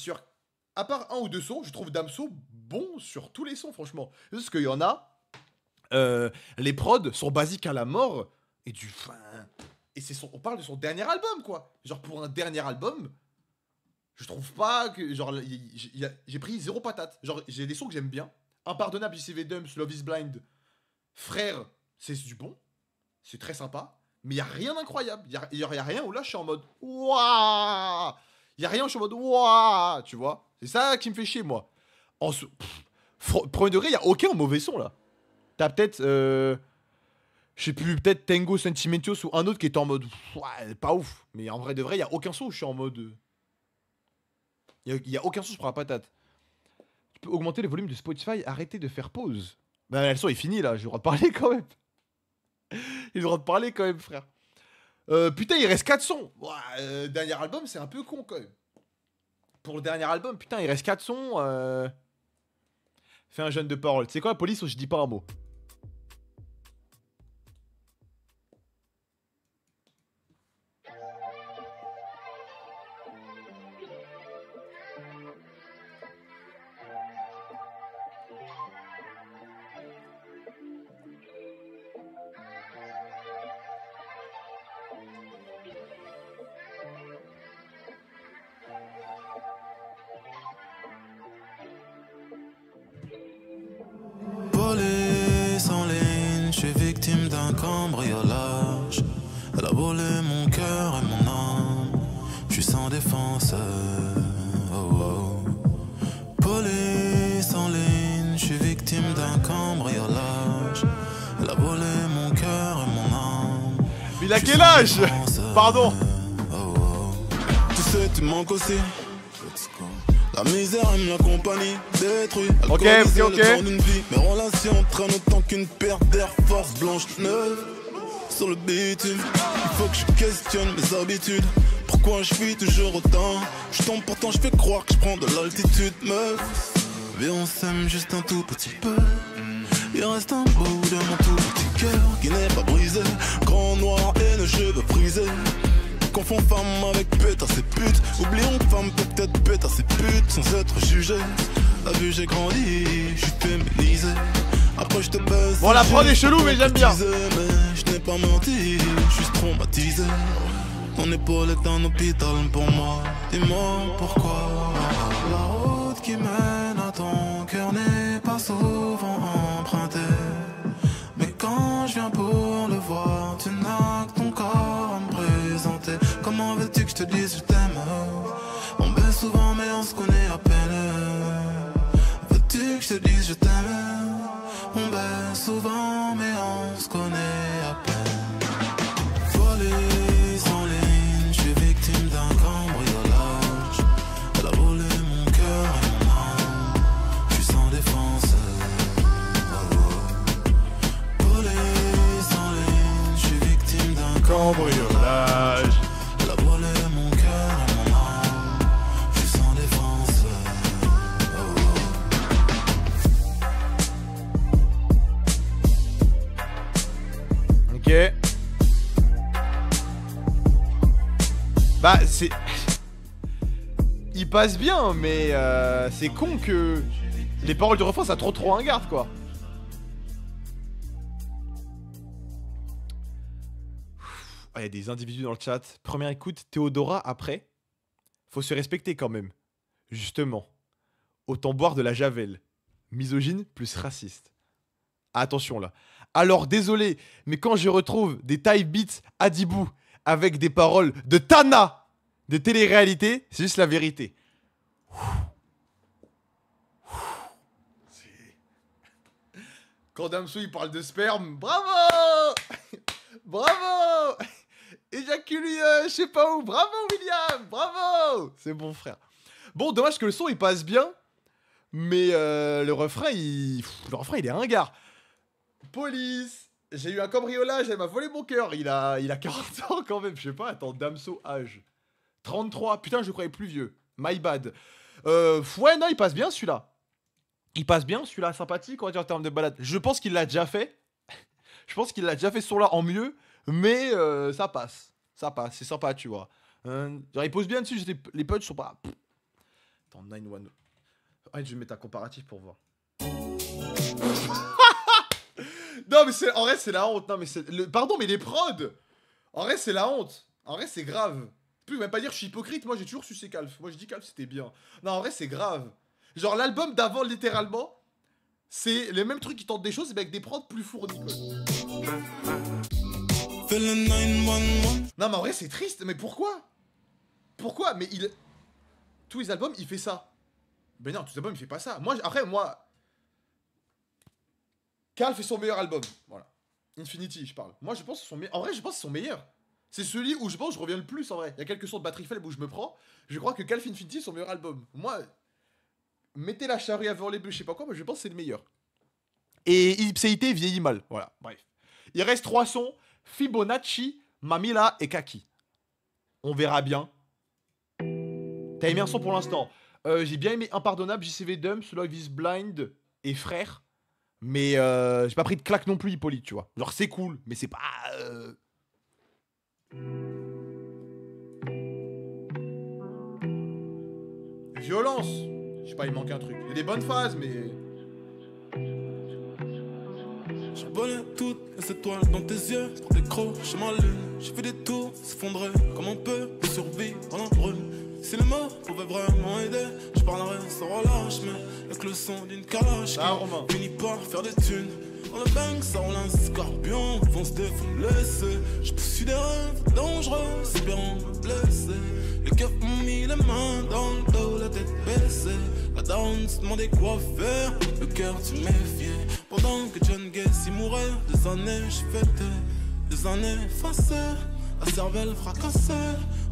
À part un ou deux sons, je trouve Damso bon sur tous les sons, franchement. Juste qu'il y en a, Les prods sont basiques à la mort. Et on parle de son dernier album, quoi. Genre, pour un dernier album, je trouve pas que. Genre, j'ai pris 0 patate. Genre, j'ai des sons que j'aime bien. Impardonnable, JCV Dumps, Love is Blind. Frère, c'est du bon. C'est très sympa. Mais y a rien d'incroyable. Y a rien où là, je suis en mode. Waouh! Y a rien où je suis en mode. Waouh! Tu vois? C'est ça qui me fait chier, moi. Premier degré, y a aucun mauvais son, là. T'as peut-être. Je sais plus, peut-être Tango Sentimentos ou un autre qui est en mode. Ouais, pas ouf. Mais en vrai de vrai, y a aucun son où je suis en mode. Y a aucun son, je prends la patate. Tu peux augmenter le volume de Spotify, arrêter de faire pause. Bah, le son est fini là, j'ai le droit de parler quand même. J'ai le droit de parler quand même, frère. Putain, il reste 4 sons. Ouais, dernier album, c'est un peu con quand même. Pour le dernier album, putain, il reste 4 sons. Fais un jeune de parole. Tu sais quoi, la police, je dis pas un mot. Police en ligne, je suis victime d'un cambriolage. Elle a volé mon cœur et mon âme. Je suis sans défense. Oh, oh. Police en ligne, je suis victime d'un cambriolage. Elle a volé mon cœur et mon âme. Mais il a quel âge? Pardon. Oh, oh. Tu sais, tu manques aussi. La misère aime la compagnie, détruit. Ok. Le temps d'une vie. Mes relations traînent autant qu'une paire d'Air Force blanche neuve. Sur le bitume, il faut que je questionne mes habitudes. Pourquoi je fuis toujours autant? Je tombe pourtant je fais croire que je prends de l'altitude, meuf. Viens on s'aime juste un tout petit peu. Il reste un bout de mon tout petit cœur qui n'est pas brisé. Grand noir et nos cheveux frisés. Confond femme avec pétasse et pute. Oublions que femme peut peut-être pétasse et pute sans être jugé. T'as vu j'ai grandi, je suis féminisé. Après je te baisse. Bon la prod est chelou mais j'aime bien. Mais je n'ai pas menti, je suis traumatisé. Ton épaule est un hôpital pour moi. Dis-moi pourquoi. La route qui mène à ton cœur n'est pas souvent empruntée. Mais quand je viens pour le voir, tu n'as que ton corps à me présenter. Comment veux-tu que je te dise je t'aime? On baisse souvent mais on se connaît à peine. Veux-tu que je te dise je t'aime? On baisse souvent mais on se connaît à peine. Police en ligne, je suis victime d'un cambriolage. Elle a volé mon cœur et mon âme. Je suis sans défense. Police en ligne, je suis victime d'un Cambriolage. Elle a volé mon cœur et mon âme. Je suis sans défense. Ok. Bah c'est... Il passe bien mais c'est con que les paroles du refrain ça trop un garde quoi. Il y a des individus dans le chat. Première écoute, Théodora après. Faut se respecter quand même. Justement. Autant boire de la javel. Misogyne plus raciste. Attention là. Alors désolé, mais quand je retrouve des type beats Adibou avec des paroles de Tana de télé-réalité, c'est juste la vérité. Quand Damso il parle de sperme, bravo. Bravo. Éjacule, je sais pas où. Bravo William, bravo. C'est bon frère. Bon, dommage que le son il passe bien, mais le refrain il est ringard. Police, j'ai eu un cambriolage, elle m'a volé mon cœur. Il a 40 ans quand même, je sais pas. Attends, Damso âge 33. Putain, je le croyais plus vieux. My bad. Ouais, non, il passe bien celui-là. Il passe bien celui-là, sympathique on va dire en termes de balade. Je pense qu'il l'a déjà fait. Je pense qu'il l'a déjà fait ce son-là en mieux, mais ça passe. Ça passe, c'est sympa, tu vois. Genre, il pose bien dessus, les punchs sont pas... Attends, 9-1. Ah, je vais mettre un comparatif pour voir. Non, mais c'est... En vrai, c'est la honte. Non, mais c'est... Pardon, mais les prods. En vrai, c'est la honte. En vrai, c'est grave. Tu peux même pas dire je suis hypocrite. Moi, j'ai toujours sucé Calf. Moi, je dis Calf, c'était bien. Non, en vrai, c'est grave. Genre, l'album d'avant, littéralement, c'est les mêmes trucs qui tentent des choses, mais avec des prods plus fournis, quoi. Non, mais en vrai, c'est triste. Mais pourquoi? Pourquoi? Mais il... Tous les albums, il fait ça. Ben non, tous les albums, il fait pas ça. Moi, après, moi... Carl fait son meilleur album. Voilà. Infinity, je parle. Moi, je pense que son meilleur... En vrai, je pense que c'est son meilleur. C'est celui où je pense que je reviens le plus, en vrai. Il y a quelques sons de batterie faible où je me prends. Je crois que Calf Infinity est son meilleur album. Moi, mettez la charrue avant les bœufs, je sais pas quoi, mais je pense que c'est le meilleur. Et Ipséité vieillit mal. Voilà, bref. Il reste 3 sons. Fibonacci, Mamila et Kaki. On verra bien. T'as aimé un son pour l'instant. J'ai bien aimé Impardonnable, JCV Dumps, Love is Blind et Frère. Mais j'ai pas pris de claque non plus, Hippolyte, tu vois. Genre, c'est cool, mais c'est pas... Violence. Je sais pas, il manque un truc. Il y a des bonnes phases, mais... Je reconnais toutes les étoiles dans tes yeux. Pour des crocs, chez ma lune. J'ai fait des tours s'effondrer comme un peu de survie dans la brume. Si les mots pouvaient vraiment aider, je parlerais sans relâche, mais avec le son d'une calache qui finit par faire des thunes. Dans le bang, ça roule un scorpion, fonce des fous blessés. Je poursuis des rêves dangereux, espérant me blesser. Les keufs m'ont mis les mains dans le dos, la tête baissée. La down se demandait quoi faire, le cœur tu méfiais. Pendant que John Gacy mourait, des années je fêtais, des années effacées, la cervelle fracassée.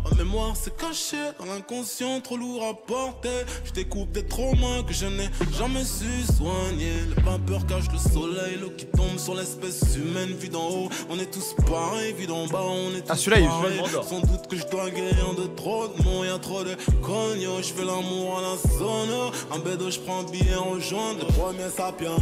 En mémoire c'est caché dans l'inconscient, trop lourd à porter. Je découpe des traumas que je n'ai jamais su soigner. Les vapeurs cachent le soleil, l'eau qui tombe sur l'espèce humaine. Vue d'en haut, on est tous pareils, vue d'en bas, on est tous pareils. Sans doute que je dois guérir de trop de mots, y'a trop de cognos. Je fais l'amour à la zone, un bédo je prends un billet rejoindre. Les premiers sapiens,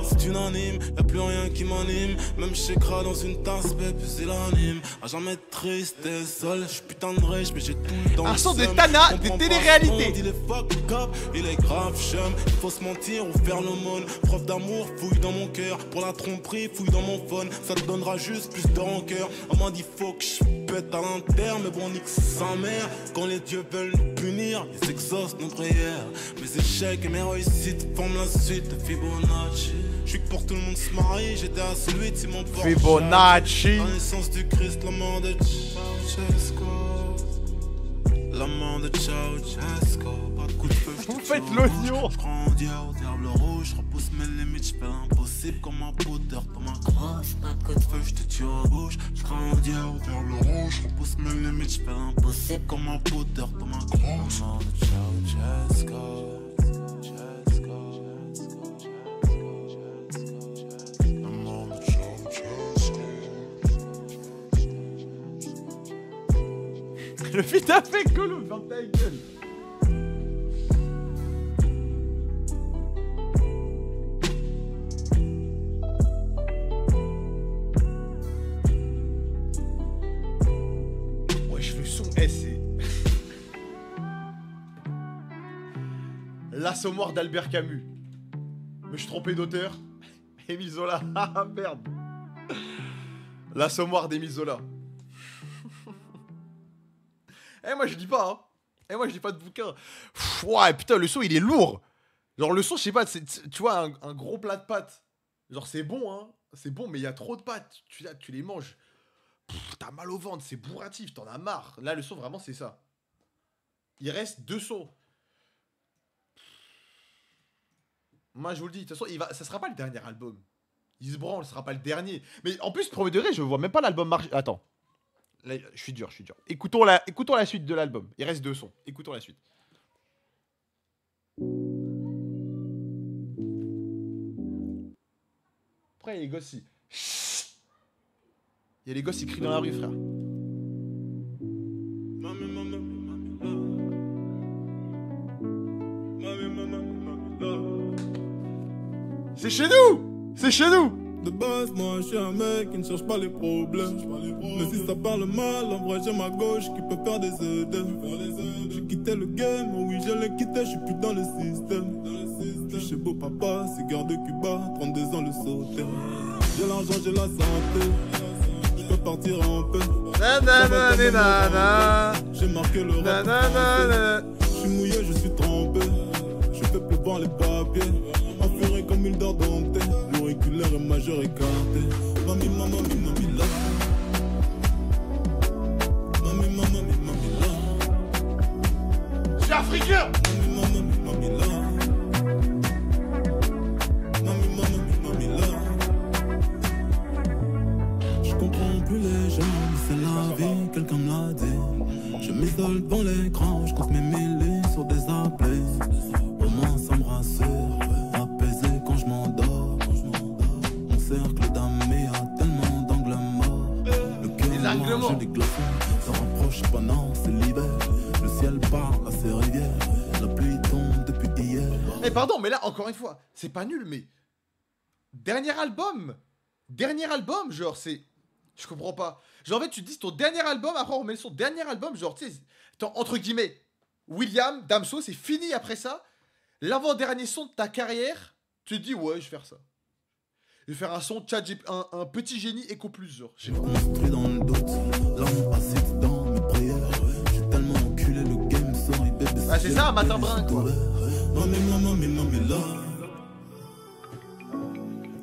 c'est unanime, y'a plus rien qui m'anime. Même chécra dans une tasse, bébé, c'est l'anime. À jamais triste et seul, je suis putain de riche, mais j'ai tout dans un son de Tana, des téléréalités. Il est fuck up, il est grave chum. Il faut se mentir ou faire l'aumône. Preuve d'amour, fouille dans mon cœur. Pour la tromperie, fouille dans mon phone. Ça te donnera juste plus de rancœur. À moi dit faut que je pète à l'inter, mais bon nique sa mère. Quand les dieux veulent nous punir, ils exaucent nos prières. Mes échecs et mes réussites forment la suite de Fibonacci. Je suis que pour tout le monde se marie, j'étais à celui de Simon Porchat. Fibonacci. La naissance du Christ, la mort de Ceausescu. La mort de Ceausescu. Pas de coup de feu, vous faites l'oignon. Je crois en Dieu au diable rouge. Je repousse mes limites, je fais l'impossible comme un poteur dans ma crosse. Pas de coup de feu, je te tue au bouche. Je crois en Dieu au diable rouge. Je repousse mes limites, je fais l'impossible comme un poteur dans ma crosse. La mort de Ceausescu. Le fit a fait Colo, ferme ta gueule. Wesh, le son, c'est... L'Assommoir d'Albert Camus. Me suis trompé d'auteur. Émile Zola. Ah merde. L'Assommoir d'Émile Zola. Eh moi je dis pas hein. Eh moi je dis pas de bouquin. Pff, ouais putain le son il est lourd. Genre le son je sais pas, tu vois un gros plat de pâtes. Genre c'est bon hein. C'est bon mais il y a trop de pâtes. Tu les manges. T'as mal au ventre, c'est bourratif, t'en as marre. Là le son vraiment c'est ça. Il reste 2 sons. Moi je vous le dis, de toute façon ça sera pas le dernier album. Il se branle, ce sera pas le dernier. Mais en plus premier degré je vois même pas l'album marcher. Attends. Là, je suis dur. Écoutons la suite de l'album. Il reste 2 sons. Écoutons la suite. Après, il y a les gosses ici. Il y a les gosses qui crient dans la rue, frère. C'est chez nous! C'est chez nous! De base, moi je suis un mec qui ne cherche pas les problèmes. Mais si ça parle mal, en vrai j'ai ma gauche qui peut faire des œdèmes. J'ai quitté le game, oh oui je l'ai quitté, je suis plus dans le système. Je suis chez beau papa, cigare de Cuba, 32 ans le sauter. J'ai l'argent, j'ai la santé. Je peux partir en paix. Nanana. J'ai marqué le rap. Nanana. Je suis mouillé, je suis trempé. Je fais pleuvoir les papiers. Enferré comme une dent domptée. L'auriculaire est majeur écarté. Mami, mami, mami, là. Mami, mami, mami, là. Je suis africain. Mami, mami, mami, là. Mami, mami, mami, là. Je comprends plus les gens, c'est la vie, quelqu'un me l'a dit. Je m'isole devant l'écran, je compte mes milliers sur des appels. Au moins ça me rassure, apaisé quand je m'endors. Mon cercle d'amis a tellement d'angles morts. Le cœur angles noir, morts. j'ai des glaçons, ça rapproche pas, non, c'est l'hiver. Le ciel parle à ses rivières, la pluie tombe depuis hier. Eh pardon, mais là, encore une fois, c'est pas nul, mais... Dernier album, genre, c'est... Je comprends pas. Genre, en fait, tu te dis, c'est ton dernier album, après on met son dernier album, genre, tu sais, entre guillemets, William, Damso, c'est fini après ça. L'avant-dernier son de ta carrière, tu te dis, ouais, je vais faire ça. Je vais faire un son un petit génie éco plus, genre. Je sais pas. Construit dans le doute, l'homme acide dans mes prières. J'ai tellement enculé le game, sorry bébé. Ah, c'est ça, un matin brun, quoi. Mami, mami, mami, là.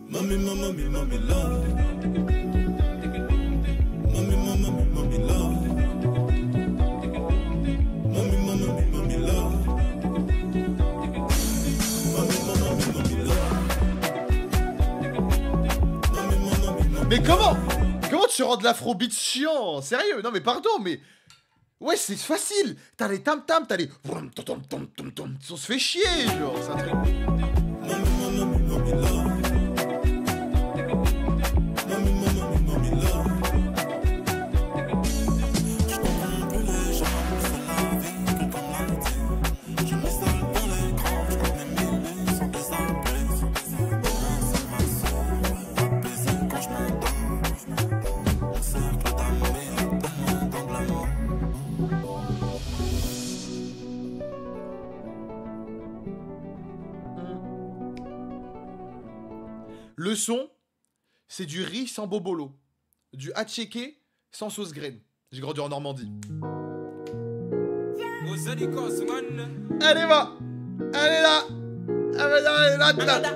Mami, mami, mami, là. Mami, mami, mami, là. Mami, mami, mami, là. Mami, mami, mami, là. Mami, mami, mami. Mais comment tu rends de l'afrobeat chiant? Sérieux? Non mais pardon, mais... Ouais, c'est facile. T'as les tam-tam, t'as les... On se fait chier, genre. C'est un truc... Mami, mami, mami, là. Mami, mami, mami, là. Je comprends plus les gens, c'est la vie, quelqu'un m'a dit. Je m'isole dans l'écran, je compte mes milliers sur des appels. Ça m'assure, apaisé quand je m'endors. Mon cercle d'amis a tellement d'angles morts. Le son, c'est du riz sans bobolo. Du hatcheké sans sauce graine. J'ai grandi en Normandie. Allez, va. Allez là. Allez là, là, là.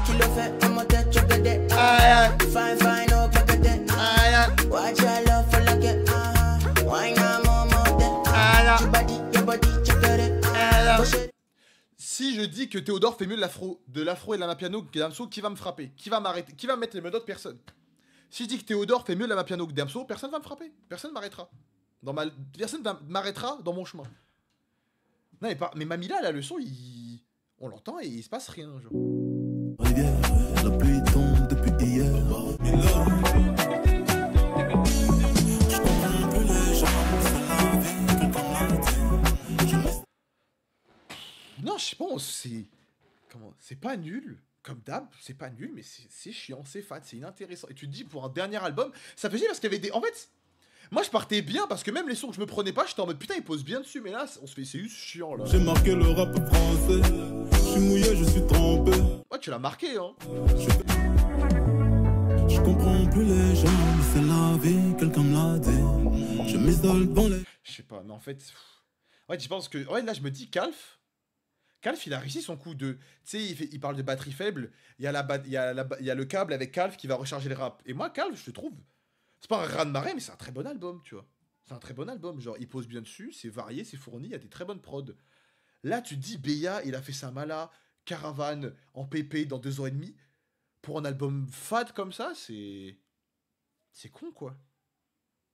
Qui le fait à mon tête, tu peux dire Aïe, fine, fine, oh, pack it, aïe, aïe, watch your love for like it, why not more than aïe, your body, check it, aïe. push it. Si je dis que Théodore fait mieux de l'afro et de l'amapiano que Damso, qui va me frapper? Qui va m'arrêter? Qui va me mettre les menottes? Personne. Si je dis que Théodore fait mieux de l'amapiano que Damso, personne va me frapper. Personne m'arrêtera. Personne m'arrêtera dans mon chemin. Non mais Mamila, la leçon, on l'entend et il se passe rien, genre. Rivière, la pluie tombe depuis hier. Mais là, je comprends plus les gens, c'est la vie, quelqu'un m'a dit. Je m'isole. Non, je sais pas, c'est... Comment? C'est pas nul, comme d'hab, c'est pas nul, mais c'est chiant, c'est fat, c'est inintéressant. Et tu te dis, pour un dernier album, ça fait chier parce qu'il y avait des... En fait, moi je partais bien parce que même les sons que je me prenais pas, j'étais en mode putain, ils posent bien dessus, mais là, on se fait... C'est juste chiant, là. J'ai marqué le rap français. Je suis mouillé, je suis trempé. Ouais, tu l'as marqué, hein. Je comprends plus les gens, mais c'est la vie, quelqu'un me l'a dit. Je m'isole devant les. Je sais pas, mais en fait... Ouais, je pense que... Ouais, là, je me dis, Calf, il a réussi son coup de... Tu sais, il parle de batterie faible, il y a le câble avec Calf qui va recharger le rap. Et moi, Calf, je te trouve... C'est pas un raz-de-marée, mais c'est un très bon album, tu vois. C'est un très bon album, genre, il pose bien dessus, c'est varié, c'est fourni, il y a des très bonnes prods. Là, tu te dis, Beya, il a fait sa mala, Caravane, en PP, dans 2 ans et demi. Pour un album fade comme ça, c'est con, quoi.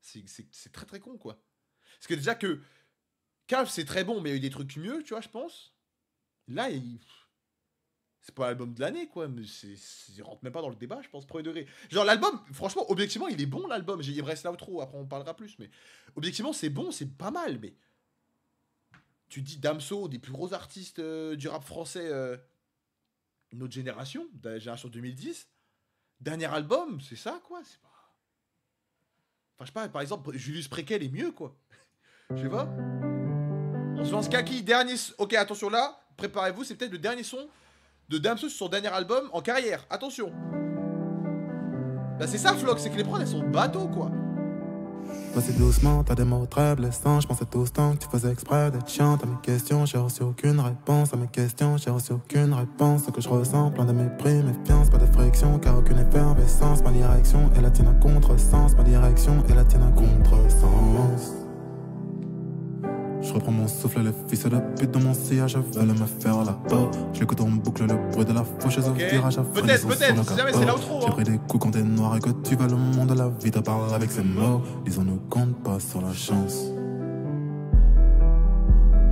C'est très très con, quoi. Parce que déjà que... Calf, c'est très bon, mais il y a eu des trucs mieux, tu vois, je pense. Là, c'est pas l'album de l'année, quoi, mais il rentre même pas dans le débat, je pense, premier degré. Genre, l'album, franchement, objectivement, il est bon, l'album. Il me reste l'outro, après on parlera plus, mais... Objectivement, c'est bon, c'est pas mal, mais... Tu dis Damso, des plus gros artistes du rap français, notre génération, de la génération 2010, dernier album, c'est ça, quoi, c'est pas... Enfin, je sais pas, par exemple, Julius Préquel est mieux, quoi. Je sais pas. On se lance Kaki, dernier... Ok, attention là, préparez-vous, c'est peut-être le dernier son de Damso sur son dernier album en carrière. Attention. Bah c'est ça, Flox, c'est que les prods, elles sont bateaux, quoi. Vas-y doucement, t'as des mots très blessants. Je pensais tout ce temps que tu faisais exprès d'être chiant. À mes questions, j'ai reçu aucune réponse. À mes questions, j'ai reçu aucune réponse. Ce que je ressens, plein de mépris, méfiance, pas de friction, car aucune effervescence. Ma direction est la tienne à contresens. Ma direction est la tienne à contresens. Je reprends mon souffle, les fils de pute dans mon sillage veulent me faire la peau. J'écoute en boucle le bruit de la faucheuse au virage à Peut-être, si jamais c'est l'outro. J'ai pris des coups quand t'es noir et que tu vas le monde, la vie te parle avec ses mots. Disons, ne compte pas sur la chance.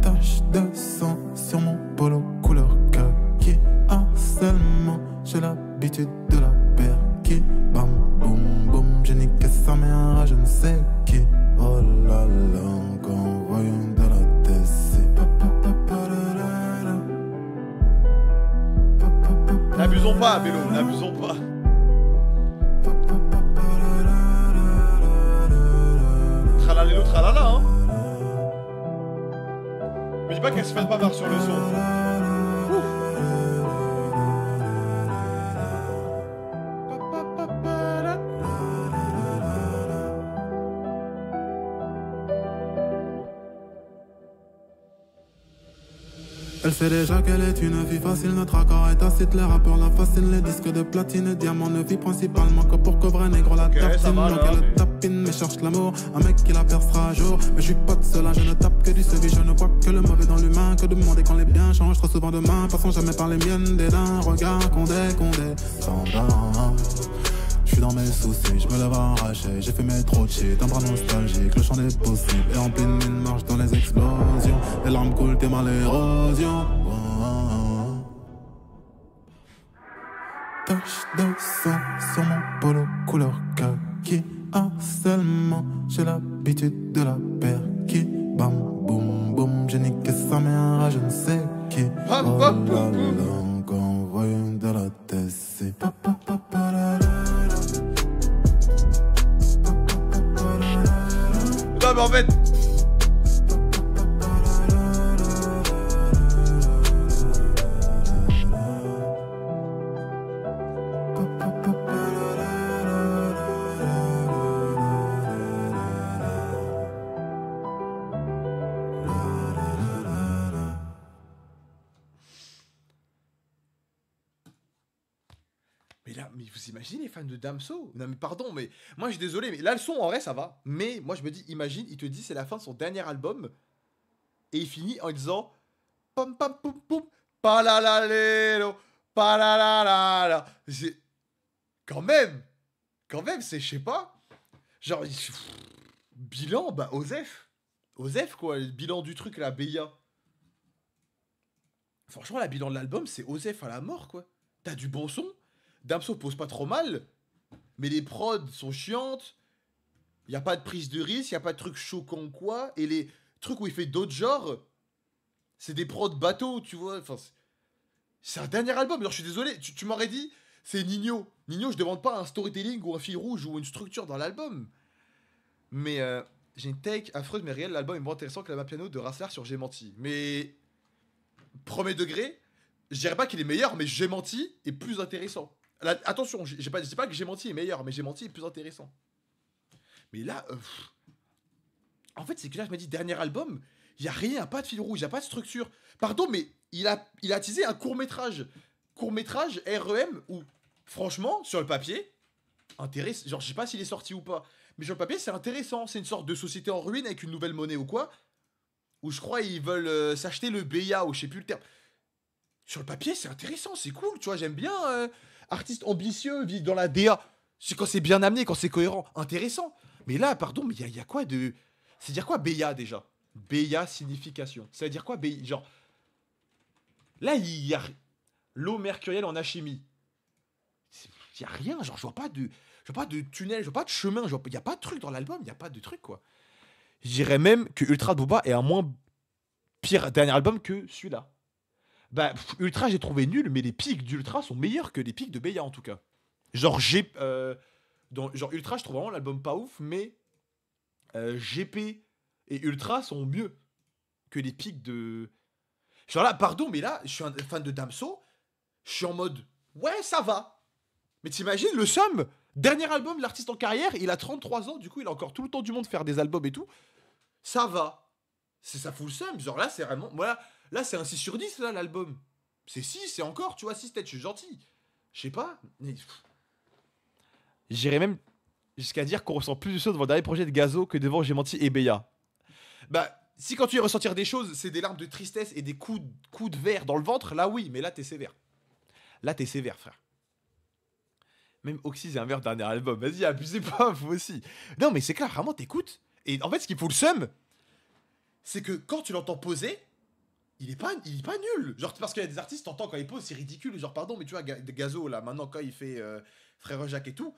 Tache de sang sur mon polo couleur kaki. Harcèlement, j'ai l'habitude de la perquis. Bam, boum, boum, j'ai niqué sa mère à je ne sais qui. Oh là là, encore voyons de la DC. N'abusons pas, Bélo, n'abusons pas. Tralalélo, tralala, hein. Me dis pas qu'elle se fait pas marre sur le son. Ouf. Elle sait déjà qu'elle est une vie facile, notre accord est tacite, les rappeurs la fascinent, les disques de platine, diamant ne vit principalement que pour que vrai négro la tapine, va, donc là, elle mais... tapine, mais cherche l'amour, un mec qui la percera un jour, mais je suis pas de cela, je ne tape que du CV, je ne vois que le mauvais dans l'humain, que demander quand les biens changent trop souvent de main, passons jamais par les miennes, dédain, regard, condé, sans bain. Je suis dans mes soucis, je me lève arraché, j'ai fait mes trop shit, un bras nostalgique, le champ des possibles, et en pleine mine marche dans les explosions, les larmes coulent, t'es mal l'érosion. Tache de sang sur mon polo couleur kaki, harcèlement, j'ai l'habitude de la perquis. Bam, boum, boum, j'ai niqué sa mère à je ne sais qui. Bam, Oh bam, là boum, boum. là, encore voyons de la TC. Non mais en fait... Mais là, mais vous imaginez les fans de Damso? Non mais pardon, mais moi je suis désolé, mais là le son en vrai ça va. Mais moi je me dis, imagine, il te dit c'est la fin de son dernier album et il finit en disant pam pam poum poum pa la la lélo, pa la la la la. C'est quand même, c'est je sais pas. Genre bilan, bah Osef quoi, le bilan du truc la BIA. Franchement, la bilan de l'album c'est Osef à la mort quoi. T'as du bon son. Damso pose pas trop mal, mais les prods sont chiantes, y a pas de prise de risque, y a pas de trucs choquants quoi, et les trucs où il fait d'autres genres, c'est des prods bateaux, tu vois, enfin, c'est un dernier album, alors je suis désolé, tu m'aurais dit, c'est Nino, je demande pas un storytelling ou un fil rouge ou une structure dans l'album, mais j'ai une take affreuse mais réelle, l'album est moins intéressant que la piano de Rassler sur J'ai menti, mais, premier degré, je dirais pas qu'il est meilleur, mais J'ai menti est plus intéressant. Là, attention, je dis pas que J'ai menti est meilleur, mais J'ai menti est plus intéressant. Mais là, en fait, c'est que là, je me dis, dernier album, il y a rien, pas de fil rouge, il y a pas de structure. Pardon, mais il a teasé un court-métrage. Court-métrage REM, où, franchement, sur le papier, intéressant. Genre, je sais pas s'il est sorti ou pas, mais sur le papier, c'est intéressant. C'est une sorte de société en ruine avec une nouvelle monnaie ou quoi, où je crois ils veulent s'acheter le BIA, ou je sais plus le terme. Sur le papier, c'est intéressant, c'est cool, tu vois, j'aime bien. Artiste ambitieux, vit dans la DA. C'est quand c'est bien amené, quand c'est cohérent, intéressant. Mais là, pardon, mais il y a quoi de... C'est dire quoi BIA déjà? BIA signification. Ça veut dire quoi BIA? Genre... Là, il y a... L'eau mercurielle en alchimie. Il y a rien, genre je vois pas de tunnel, je vois pas de chemin, il y a pas de truc dans l'album, il y a pas de truc quoi. Je dirais même que Ultra de Booba est un moins pire dernier album que celui-là. Bah, Ultra, j'ai trouvé nul, mais les pics d'Ultra sont meilleurs que les pics de BIA en tout cas. Genre, genre Ultra, je trouve vraiment l'album pas ouf, mais GP et Ultra sont mieux que les pics de... Genre là, pardon, mais là, je suis un fan de Damso, je suis en mode, ouais, ça va. Mais t'imagines, le Somme, dernier album de l'artiste en carrière, il a 33 ans, du coup, il a encore tout le temps du monde de faire des albums et tout. Ça va. Ça fout le Somme. Genre là, c'est vraiment... Voilà, là, c'est un 6 sur 10, là, l'album. C'est 6, c'est encore, tu vois, 6 têtes, je suis gentil. Je sais pas. Mais... J'irais même jusqu'à dire qu'on ressent plus de choses devant le dernier projet de Gazo que devant J'ai menti et Beya. Bah, si quand tu veux ressentir des choses, c'est des larmes de tristesse et des coups de verre dans le ventre, là oui, mais là t'es sévère. Là t'es sévère, frère. Même Oxy, c'est un verre dernier album. Vas-y, abusez pas, vous aussi. Non, mais c'est clair, vraiment, t'écoutes. Et en fait, ce qui fout le seum, c'est que quand tu l'entends poser, il est pas nul. Genre, parce qu'il y a des artistes, t'entends quand ils posent, c'est ridicule. Genre, pardon, mais tu vois, Gazo, là, maintenant, quand il fait Frère Jacques et tout,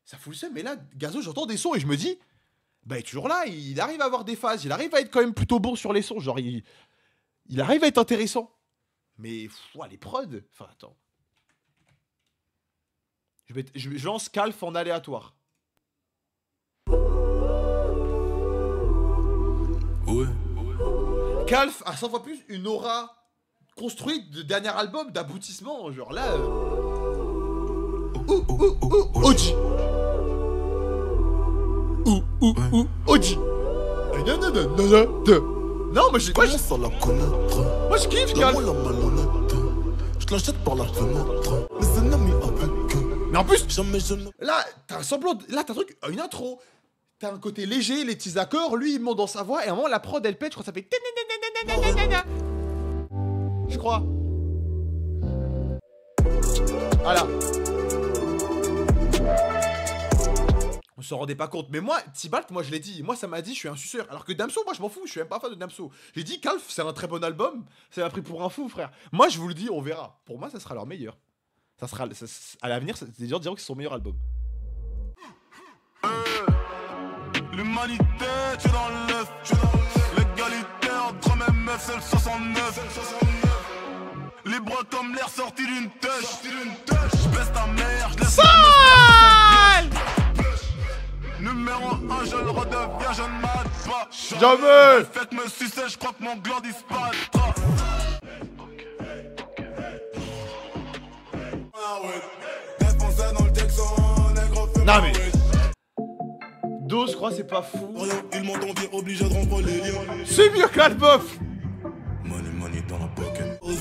ça fout le seum. Mais là, Gazo, j'entends des sons et je me dis, bah, il est toujours là, il arrive à avoir des phases, il arrive à être quand même plutôt bon sur les sons. Genre, il arrive à être intéressant. Mais, les prods, enfin, attends. Je lance Calf en aléatoire. Ouais. Calf a 100 fois plus une aura construite de dernier album, d'aboutissement. Genre là. Oji. Oji. Non, mais Commence à la connaître. moi je kiffe La Calf. moi la malhonnête. Je te la jette par la fenêtre. Mes ennemis avec eux. Mais en plus, Jamais je ne. là, t'as un semblant. Là, t'as un truc, une intro. T'as un côté léger, les petits accords. Lui, il monte dans sa voix. Et à un moment, la prod, elle pète. Je crois que ça fait. Je crois. Voilà. On s'en rendait pas compte. Mais moi, Tibalt, moi, je l'ai dit. Moi, ça m'a dit, je suis un suceur. Alors que Damso, moi, je m'en fous. Je suis même pas fan de Damso. J'ai dit, Calf, c'est un très bon album. Ça m'a pris pour un fou, frère. Moi, je vous le dis, on verra. Pour moi, ça sera leur meilleur. Ça sera. À l'avenir, des gens diront que c'est son meilleur album. L'humanité, tu es dans l'œuf. L'égalité entre mes meufs, c'est le 69. Libre comme l'air sorti d'une tâche. Je baisse ta mère, je laisse ma meuf. Numéro 1, je le redeviens, je ne m'arrête pas. Jamais. Faites me sucer, je crois que mon gland disparaîtra. Non, mais. Dose, je crois, c'est pas fou. Ils m'ont envié, obligé de rompre les liens. C'est mieux que l'albof. Money, money dans la pocket. Ils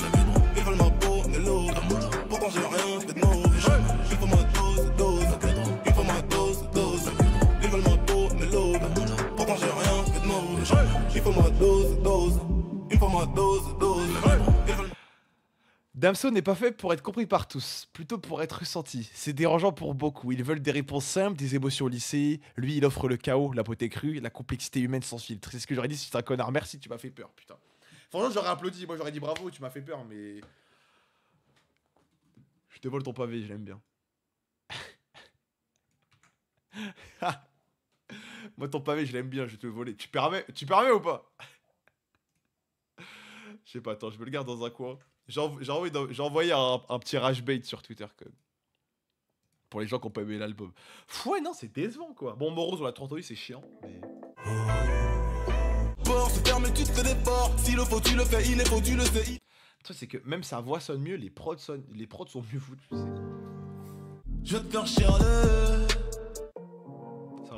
veulent ma peau, mais l'autre. Pourtant j'ai rien fait de mauvais. Il faut ma dose. Il faut ma dose. Ils veulent ma peau, mais l'autre. Pourtant j'ai rien fait de mauvais. Il faut ma dose. Il faut ma dose. Ils veulent... Damso n'est pas fait pour être compris par tous, plutôt pour être ressenti. C'est dérangeant pour beaucoup. Ils veulent des réponses simples, des émotions lissées. Lui, il offre le chaos, la beauté crue, la complexité humaine sans filtre. C'est ce que j'aurais dit si t'es un connard. Merci, tu m'as fait peur, putain. Franchement, j'aurais applaudi. Moi, j'aurais dit bravo, tu m'as fait peur, mais. Je te vole ton pavé, je l'aime bien. Moi, ton pavé, je l'aime bien, je vais te le voler. Tu permets ou pas? Je sais pas, attends, je me le garde dans un coin. J'ai envoyé un petit rage bait sur Twitter quand même. Pour les gens qui ont pas aimé l'album. Ouais, non, c'est décevant quoi. Bon, Morose, on l'a 30 ans, c'est chiant. Mais... Port se ferme et tu te fais des ports. S'il le faut, tu le fais. Il est faux, tu le sais. Le truc, c'est que même sa voix sonne mieux, les prods sont mieux foutus. Je vais te faire chialer.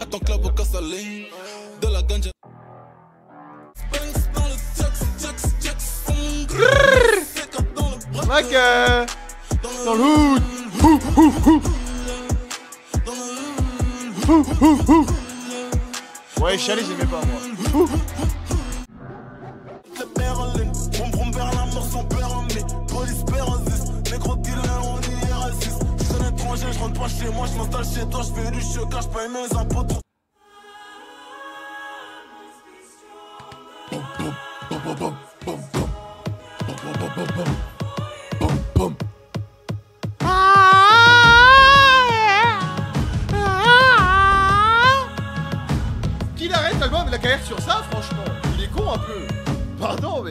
Attends que l'avocat s'aligne. De la ganja. Banks dans le Jax. Mec, dans le hood. Ouais, Chalet, j'aimais pas moi. Le père en ligne, on vers la mort sans père en ligne. Police pérosis, négro dealer, on y est raciste. Je suis un étranger, je rentre pas chez moi, je m'installe chez toi, je fais du chocage, je paye mes impôts. Qu'il arrête l'album et la carrière sur ça, franchement. Il est con un peu. Pardon, mais.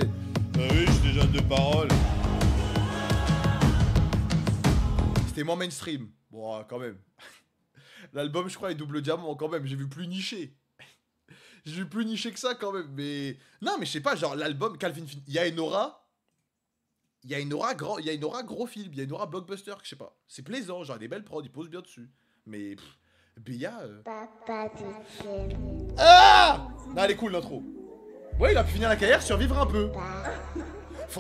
Ah oui, j'étais jeune de parole. C'était moins mainstream. Bon, quand même. L'album, je crois, est double diamant quand même. J'ai vu plus niché. Je suis plus niché que ça quand même. Mais non, mais je sais pas, genre l'album Calvin Finn, il y a une aura. Il y a une aura gros film, il y a une aura blockbuster, je sais pas. C'est plaisant, genre des belles prods, ils posent bien dessus. Mais Béa. Papa du film. Ah non, elle est cool l'intro. Ouais, il a pu finir la carrière, survivre un peu.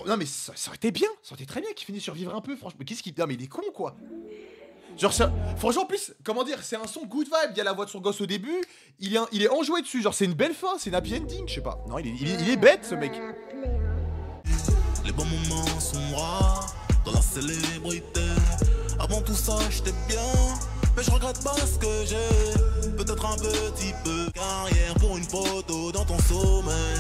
Non mais ça aurait été bien, ça aurait été très bien qu'il finisse survivre un peu, franchement. Mais qu'est-ce qu'il... Non mais il est con quoi. Genre ça... Franchement en plus, comment dire, c'est un son good vibe, il y a la voix de son gosse au début, il est enjoué dessus, genre c'est une belle fin, c'est une happy ending, je sais pas. Non, il est bête ce mec. Les bons moments sont rares dans la célébrité. Avant tout ça, j'étais bien, mais je regrette pas ce que j'ai. Peut-être un petit peu carrière pour une photo dans ton sommeil.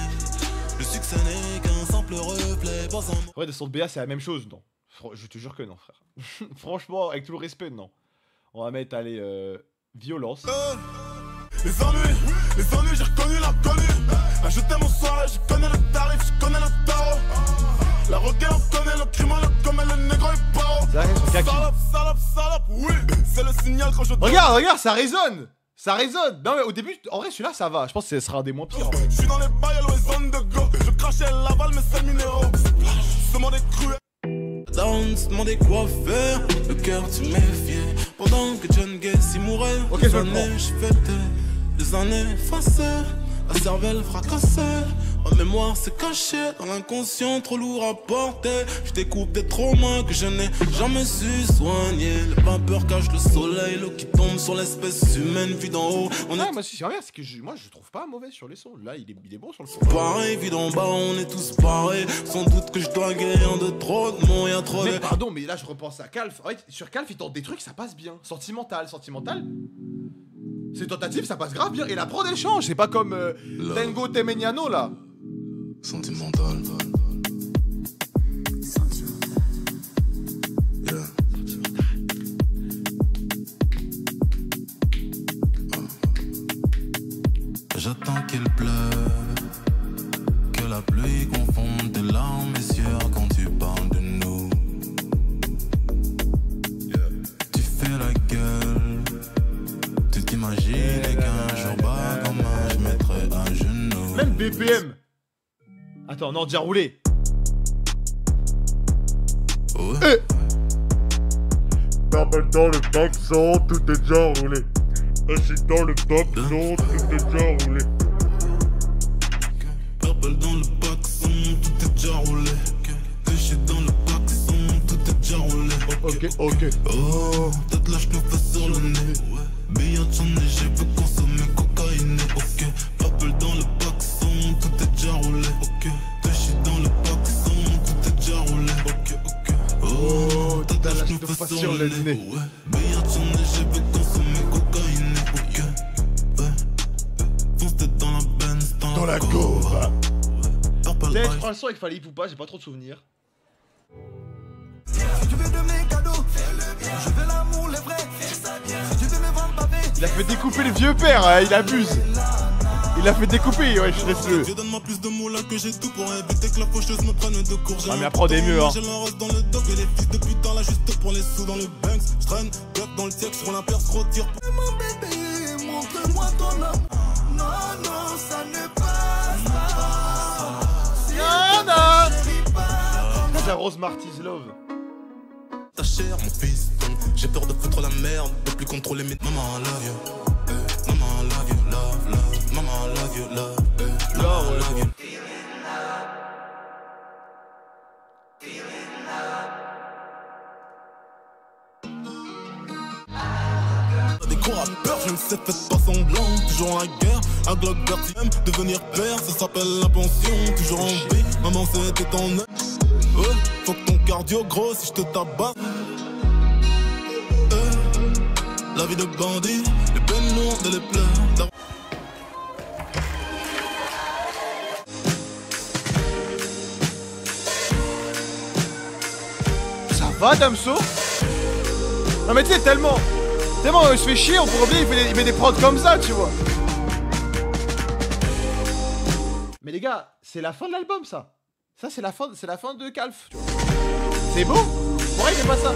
Le succès n'est qu'un simple reflet, pas un... Ouais, de son de BA, c'est la même chose, non. Je te jure que non, frère. Franchement, avec tout le respect, non. On va mettre, allez, violence. Les ennuis, j'ai reconnu l'inconnu. Acheter mon soirée, je connais le tarif, je connais le tarot. La requête, on connaît le crime, comme le négro est paro. Salope, oui, c'est le signal quand je... Regarde, ça résonne. Ça résonne. Non mais au début, en vrai celui-là ça va. Je pense que ce sera un des moins pires. Je suis dans les bails à zones de go. Je crachais l'aval mais c'est le minéraux. Ce monde est cruel. Dance, demandez quoi faire, le cœur tu méfiais. Pendant que John Gacy mourait, ok, des années je fêtais, des années effacées, la cervelle fracassée. En mémoire c'est caché dans l'inconscient, trop lourd à porter. Je découpe des traumas que je n'ai jamais su soigner. Les vapeurs cachent le soleil, l'eau qui tombe sur l'espèce humaine vue d'en haut. On est moi si c'est vrai, c'est que moi je trouve pas mauvais sur les sons. Là il est bon sur le son. pareil, vue d'en bas, on est tous pareils. Sans doute que je dois guérir de trop de mots, y'a trop de... Mais pardon, mais là je repense à Calf. En fait, sur Calf il tente des trucs, ça passe bien. Sentimental. C'est tentative, ça passe grave bien. Et la prod elle change, c'est pas comme Tengo Temeniano là. Sentimental. Yeah. J'attends qu'il pleuve, que la pluie confonde tes larmes, mes yeux quand tu parles de nous. Tu fais la gueule, tu t'imagines qu'un jour bas comme je mettrai à genoux. Même BPM. Attends, non, déjà roulé. Ouais. Purple dans le boxon, tout est déjà roulé. Je suis dans le boxon, tout est déjà roulé. Purple dans le boxon, tout est déjà roulé. Je suis dans le boxon, tout est déjà roulé. Ok. Oh, peut-être là je te fais sur le nez. Billet de sonner, je veux consommer cocaïne. Ok, purple dans le boxon, tout est déjà roulé. Ok, je suis dans le boxon, tout est déjà roulé. Ok. Oh, peut-être là je te fais sur le nez. Billet de sonner, je veux consommer cocaïne. Ok, fonce tête dans la Benz, dans la Gova. Purple Je eyes. prends le son avec Fali Poupa, j'ai pas trop de souvenirs. Si tu veux de mes cadeaux, je veux l'amour, les vrais. Si tu veux me vendre pavé, Il a fait découper le vieux père, hein, il abuse. Il a fait découper, ouais, je laisse-le. Dieu donne-moi plus de mots là que j'ai tout pour éviter que la faucheuse me prenne de court. Ah, mais la prod est mieux, hein. J'ai la rose dans le dos et les fils de putain là juste pour les sous dans le Banks. J'traîne, bloc dans le siècle, sur la perce, retire. mon bébé, montre-moi ton amour. Non, ça ne passe pas. Yana. C'est Rose Marty's Love. Ta chair, mon fils, j'ai peur de foutre la merde, de plus contrôler mes... Maman, I love you. Maman, I love you, love. Maman, I love you, love. Maman, I love you. Des gros rappeurs, je ne sais, faites pas semblant. Toujours en guerre, un Glock vertième. Devenir père, ça s'appelle la pension. Toujours en vie, maman c'était ton œil. Ouais, faut que ton cardio gros si je te tabasse. La vie de bandit, les peines lourdes et les pleurs. Ça va, Damso? Non mais tu sais, tellement il se fait chier, on pourrait oublier, il met des prods comme ça, tu vois. Mais les gars, c'est la fin de l'album, ça. Ça, c'est la fin de Calf, tu vois. C'est beau. Pourquoi il fait pas ça?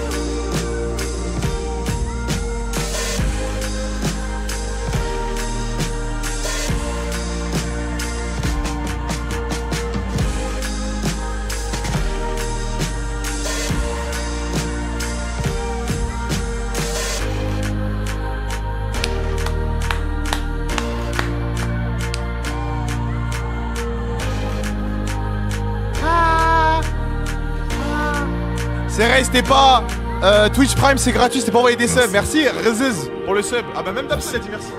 C'est vrai, c'était pas... Twitch Prime, c'est gratuit, c'était pas envoyer des subs. Merci, Rezez, pour le sub. Ah bah même Damso, il a dit merci.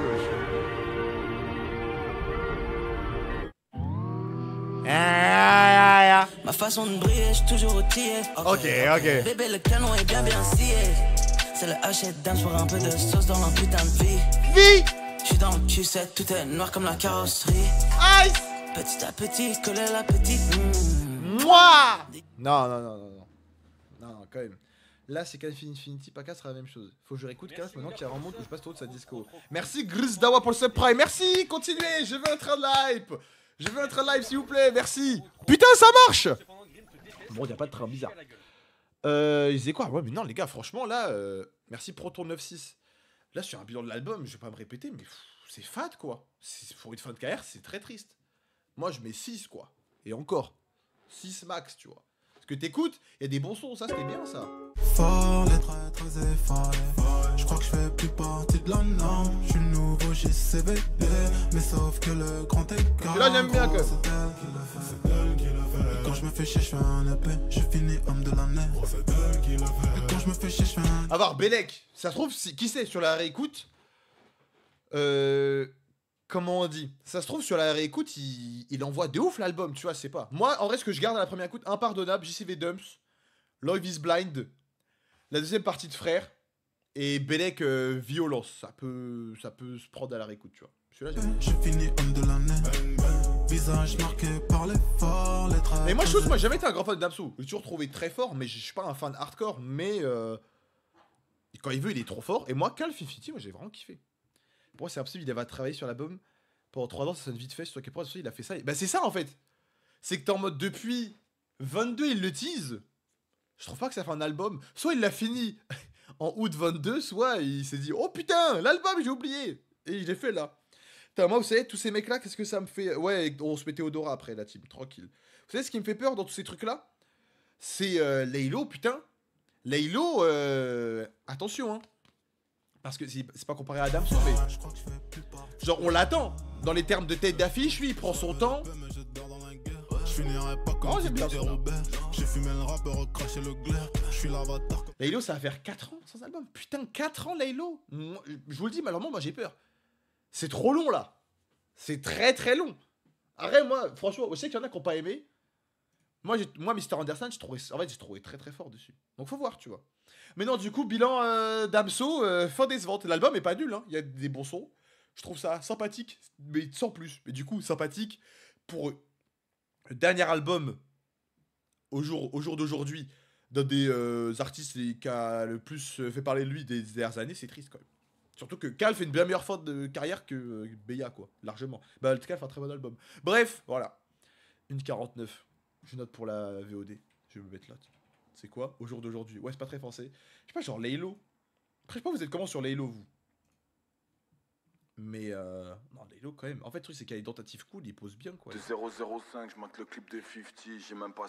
Ma façon de briller, j'suis toujours outillé. Ok. Bébé, le canon est bien scié. C'est le hachette d'âme pour un peu de sauce dans leur putain de vie. J'suis dans le Q7, tout est noir comme la carrosserie. Ice. Petit à petit, coller la petite. Moi. Non, quand même. Là, c'est qu'Infinity, Paka sera la même chose. Faut que je réécoute Cass maintenant qu'il remonte ou je passe trop de sa disco. Merci Gris Dawa pour le subprime. Merci, continuez. Je veux un train de hype. Je veux un train de live, s'il vous plaît. Merci. Putain, ça marche. Bon, y'a pas de train bizarre. Ils disaient quoi? Ouais, mais non, les gars, franchement, là, merci Proton 96. Là, sur un bilan de l'album, je vais pas me répéter, mais c'est fade, quoi. Pour une fin de carrière, c'est très triste. Moi, je mets 6, quoi. Et encore. 6 max, tu vois. Parce que t'écoutes, il y a des bons sons, ça, c'était bien, ça. Fort, les traîtres effarés. Je crois que je fais plus partie de la norme. Je suis nouveau, j'ai CVD. Mais sauf que le grand écart. Là, j'aime bien, quand même. C'est elle qui le fait. Et quand je me fais chier, je fais un EP. Je finis homme de l'année. C'est elle qui le fait. Et quand je me fais chier, je fais un. À voir, Bellec. Ça se trouve, qui sait, sur la réécoute. Comment on dit? Ça se trouve, sur la réécoute, il envoie de ouf l'album, tu vois, c'est pas. Moi, en vrai, ce que je garde à la première écoute, Impardonnable, JCV Dumps, Love is Blind, la deuxième partie de Frère, et Bellec Violence. Ça peut se prendre à la réécoute, tu vois. Celui-là, j'aime bien. Je finis homme de l'année. Visage marqué par l'effort. Les traîtres. Et moi, je trouve, moi, j'ai jamais été un grand fan de Damso. J'ai toujours trouvé très fort, mais je suis pas un fan hardcore, mais quand il veut, il est trop fort. Et moi, Calf Infinity, moi, j'ai vraiment kiffé. Pour moi, c'est impossible, il avait travaillé sur l'album pendant 3 ans, ça sonne vite fait, sur quel point il a fait ça. Bah, c'est ça en fait. C'est que t'es en mode depuis 22, il le tease. Je trouve pas que ça fait un album. Soit il l'a fini en août 22, soit il s'est dit oh putain, l'album, j'ai oublié. Et il est fait là. Putain, moi, vous savez, tous ces mecs là, qu'est-ce que ça me fait. Ouais, on se met Théodora après, la team, tranquille. Vous savez ce qui me fait peur dans tous ces trucs là? C'est Laylo, putain. Laylo, attention, hein. Parce que c'est pas comparé à Damso, mais genre on l'attend. Dans les termes de tête d'affiche, lui il prend son temps. Je finirai pas comme j'aime bien ça. J'ai fumé le rappeur, craché le glaire. Je suis l'avatar. Laylo, ça va faire 4 ans sans album. Putain, 4 ans Laylo. Je vous le dis, malheureusement, moi j'ai peur. C'est trop long là. C'est très très long. Arrête, moi, franchement, je sais qu'il y en a qui n'ont pas aimé. Moi, Mr. Anderson, j'ai trouvé très très fort dessus. Donc faut voir, tu vois. Mais non, du coup, bilan Damso, fin décevante. L'album est pas nul, hein. Il y a des bons sons. Je trouve ça sympathique, mais sans plus. Mais du coup, sympathique pour le dernier album au jour d'aujourd'hui d'un des artistes qui a le plus fait parler de lui des dernières années, c'est triste quand même. Surtout que Cal fait une bien meilleure fin de carrière que Beya, quoi, largement. Bah, Cal fait un très bon album. Bref, voilà. 1,49. Je note pour la VOD. Je vais me mettre là. C'est quoi? Au jour d'aujourd'hui. Ouais, c'est pas très français. Je sais pas, genre Laylo. Après, je sais pas, vous êtes comment sur Laylo, vous? Mais non, Laylo quand même. En fait, le truc, c'est qu'il y a des tentatives cool, il pose bien, quoi. De 005, je monte le clip de 50, j'ai même pas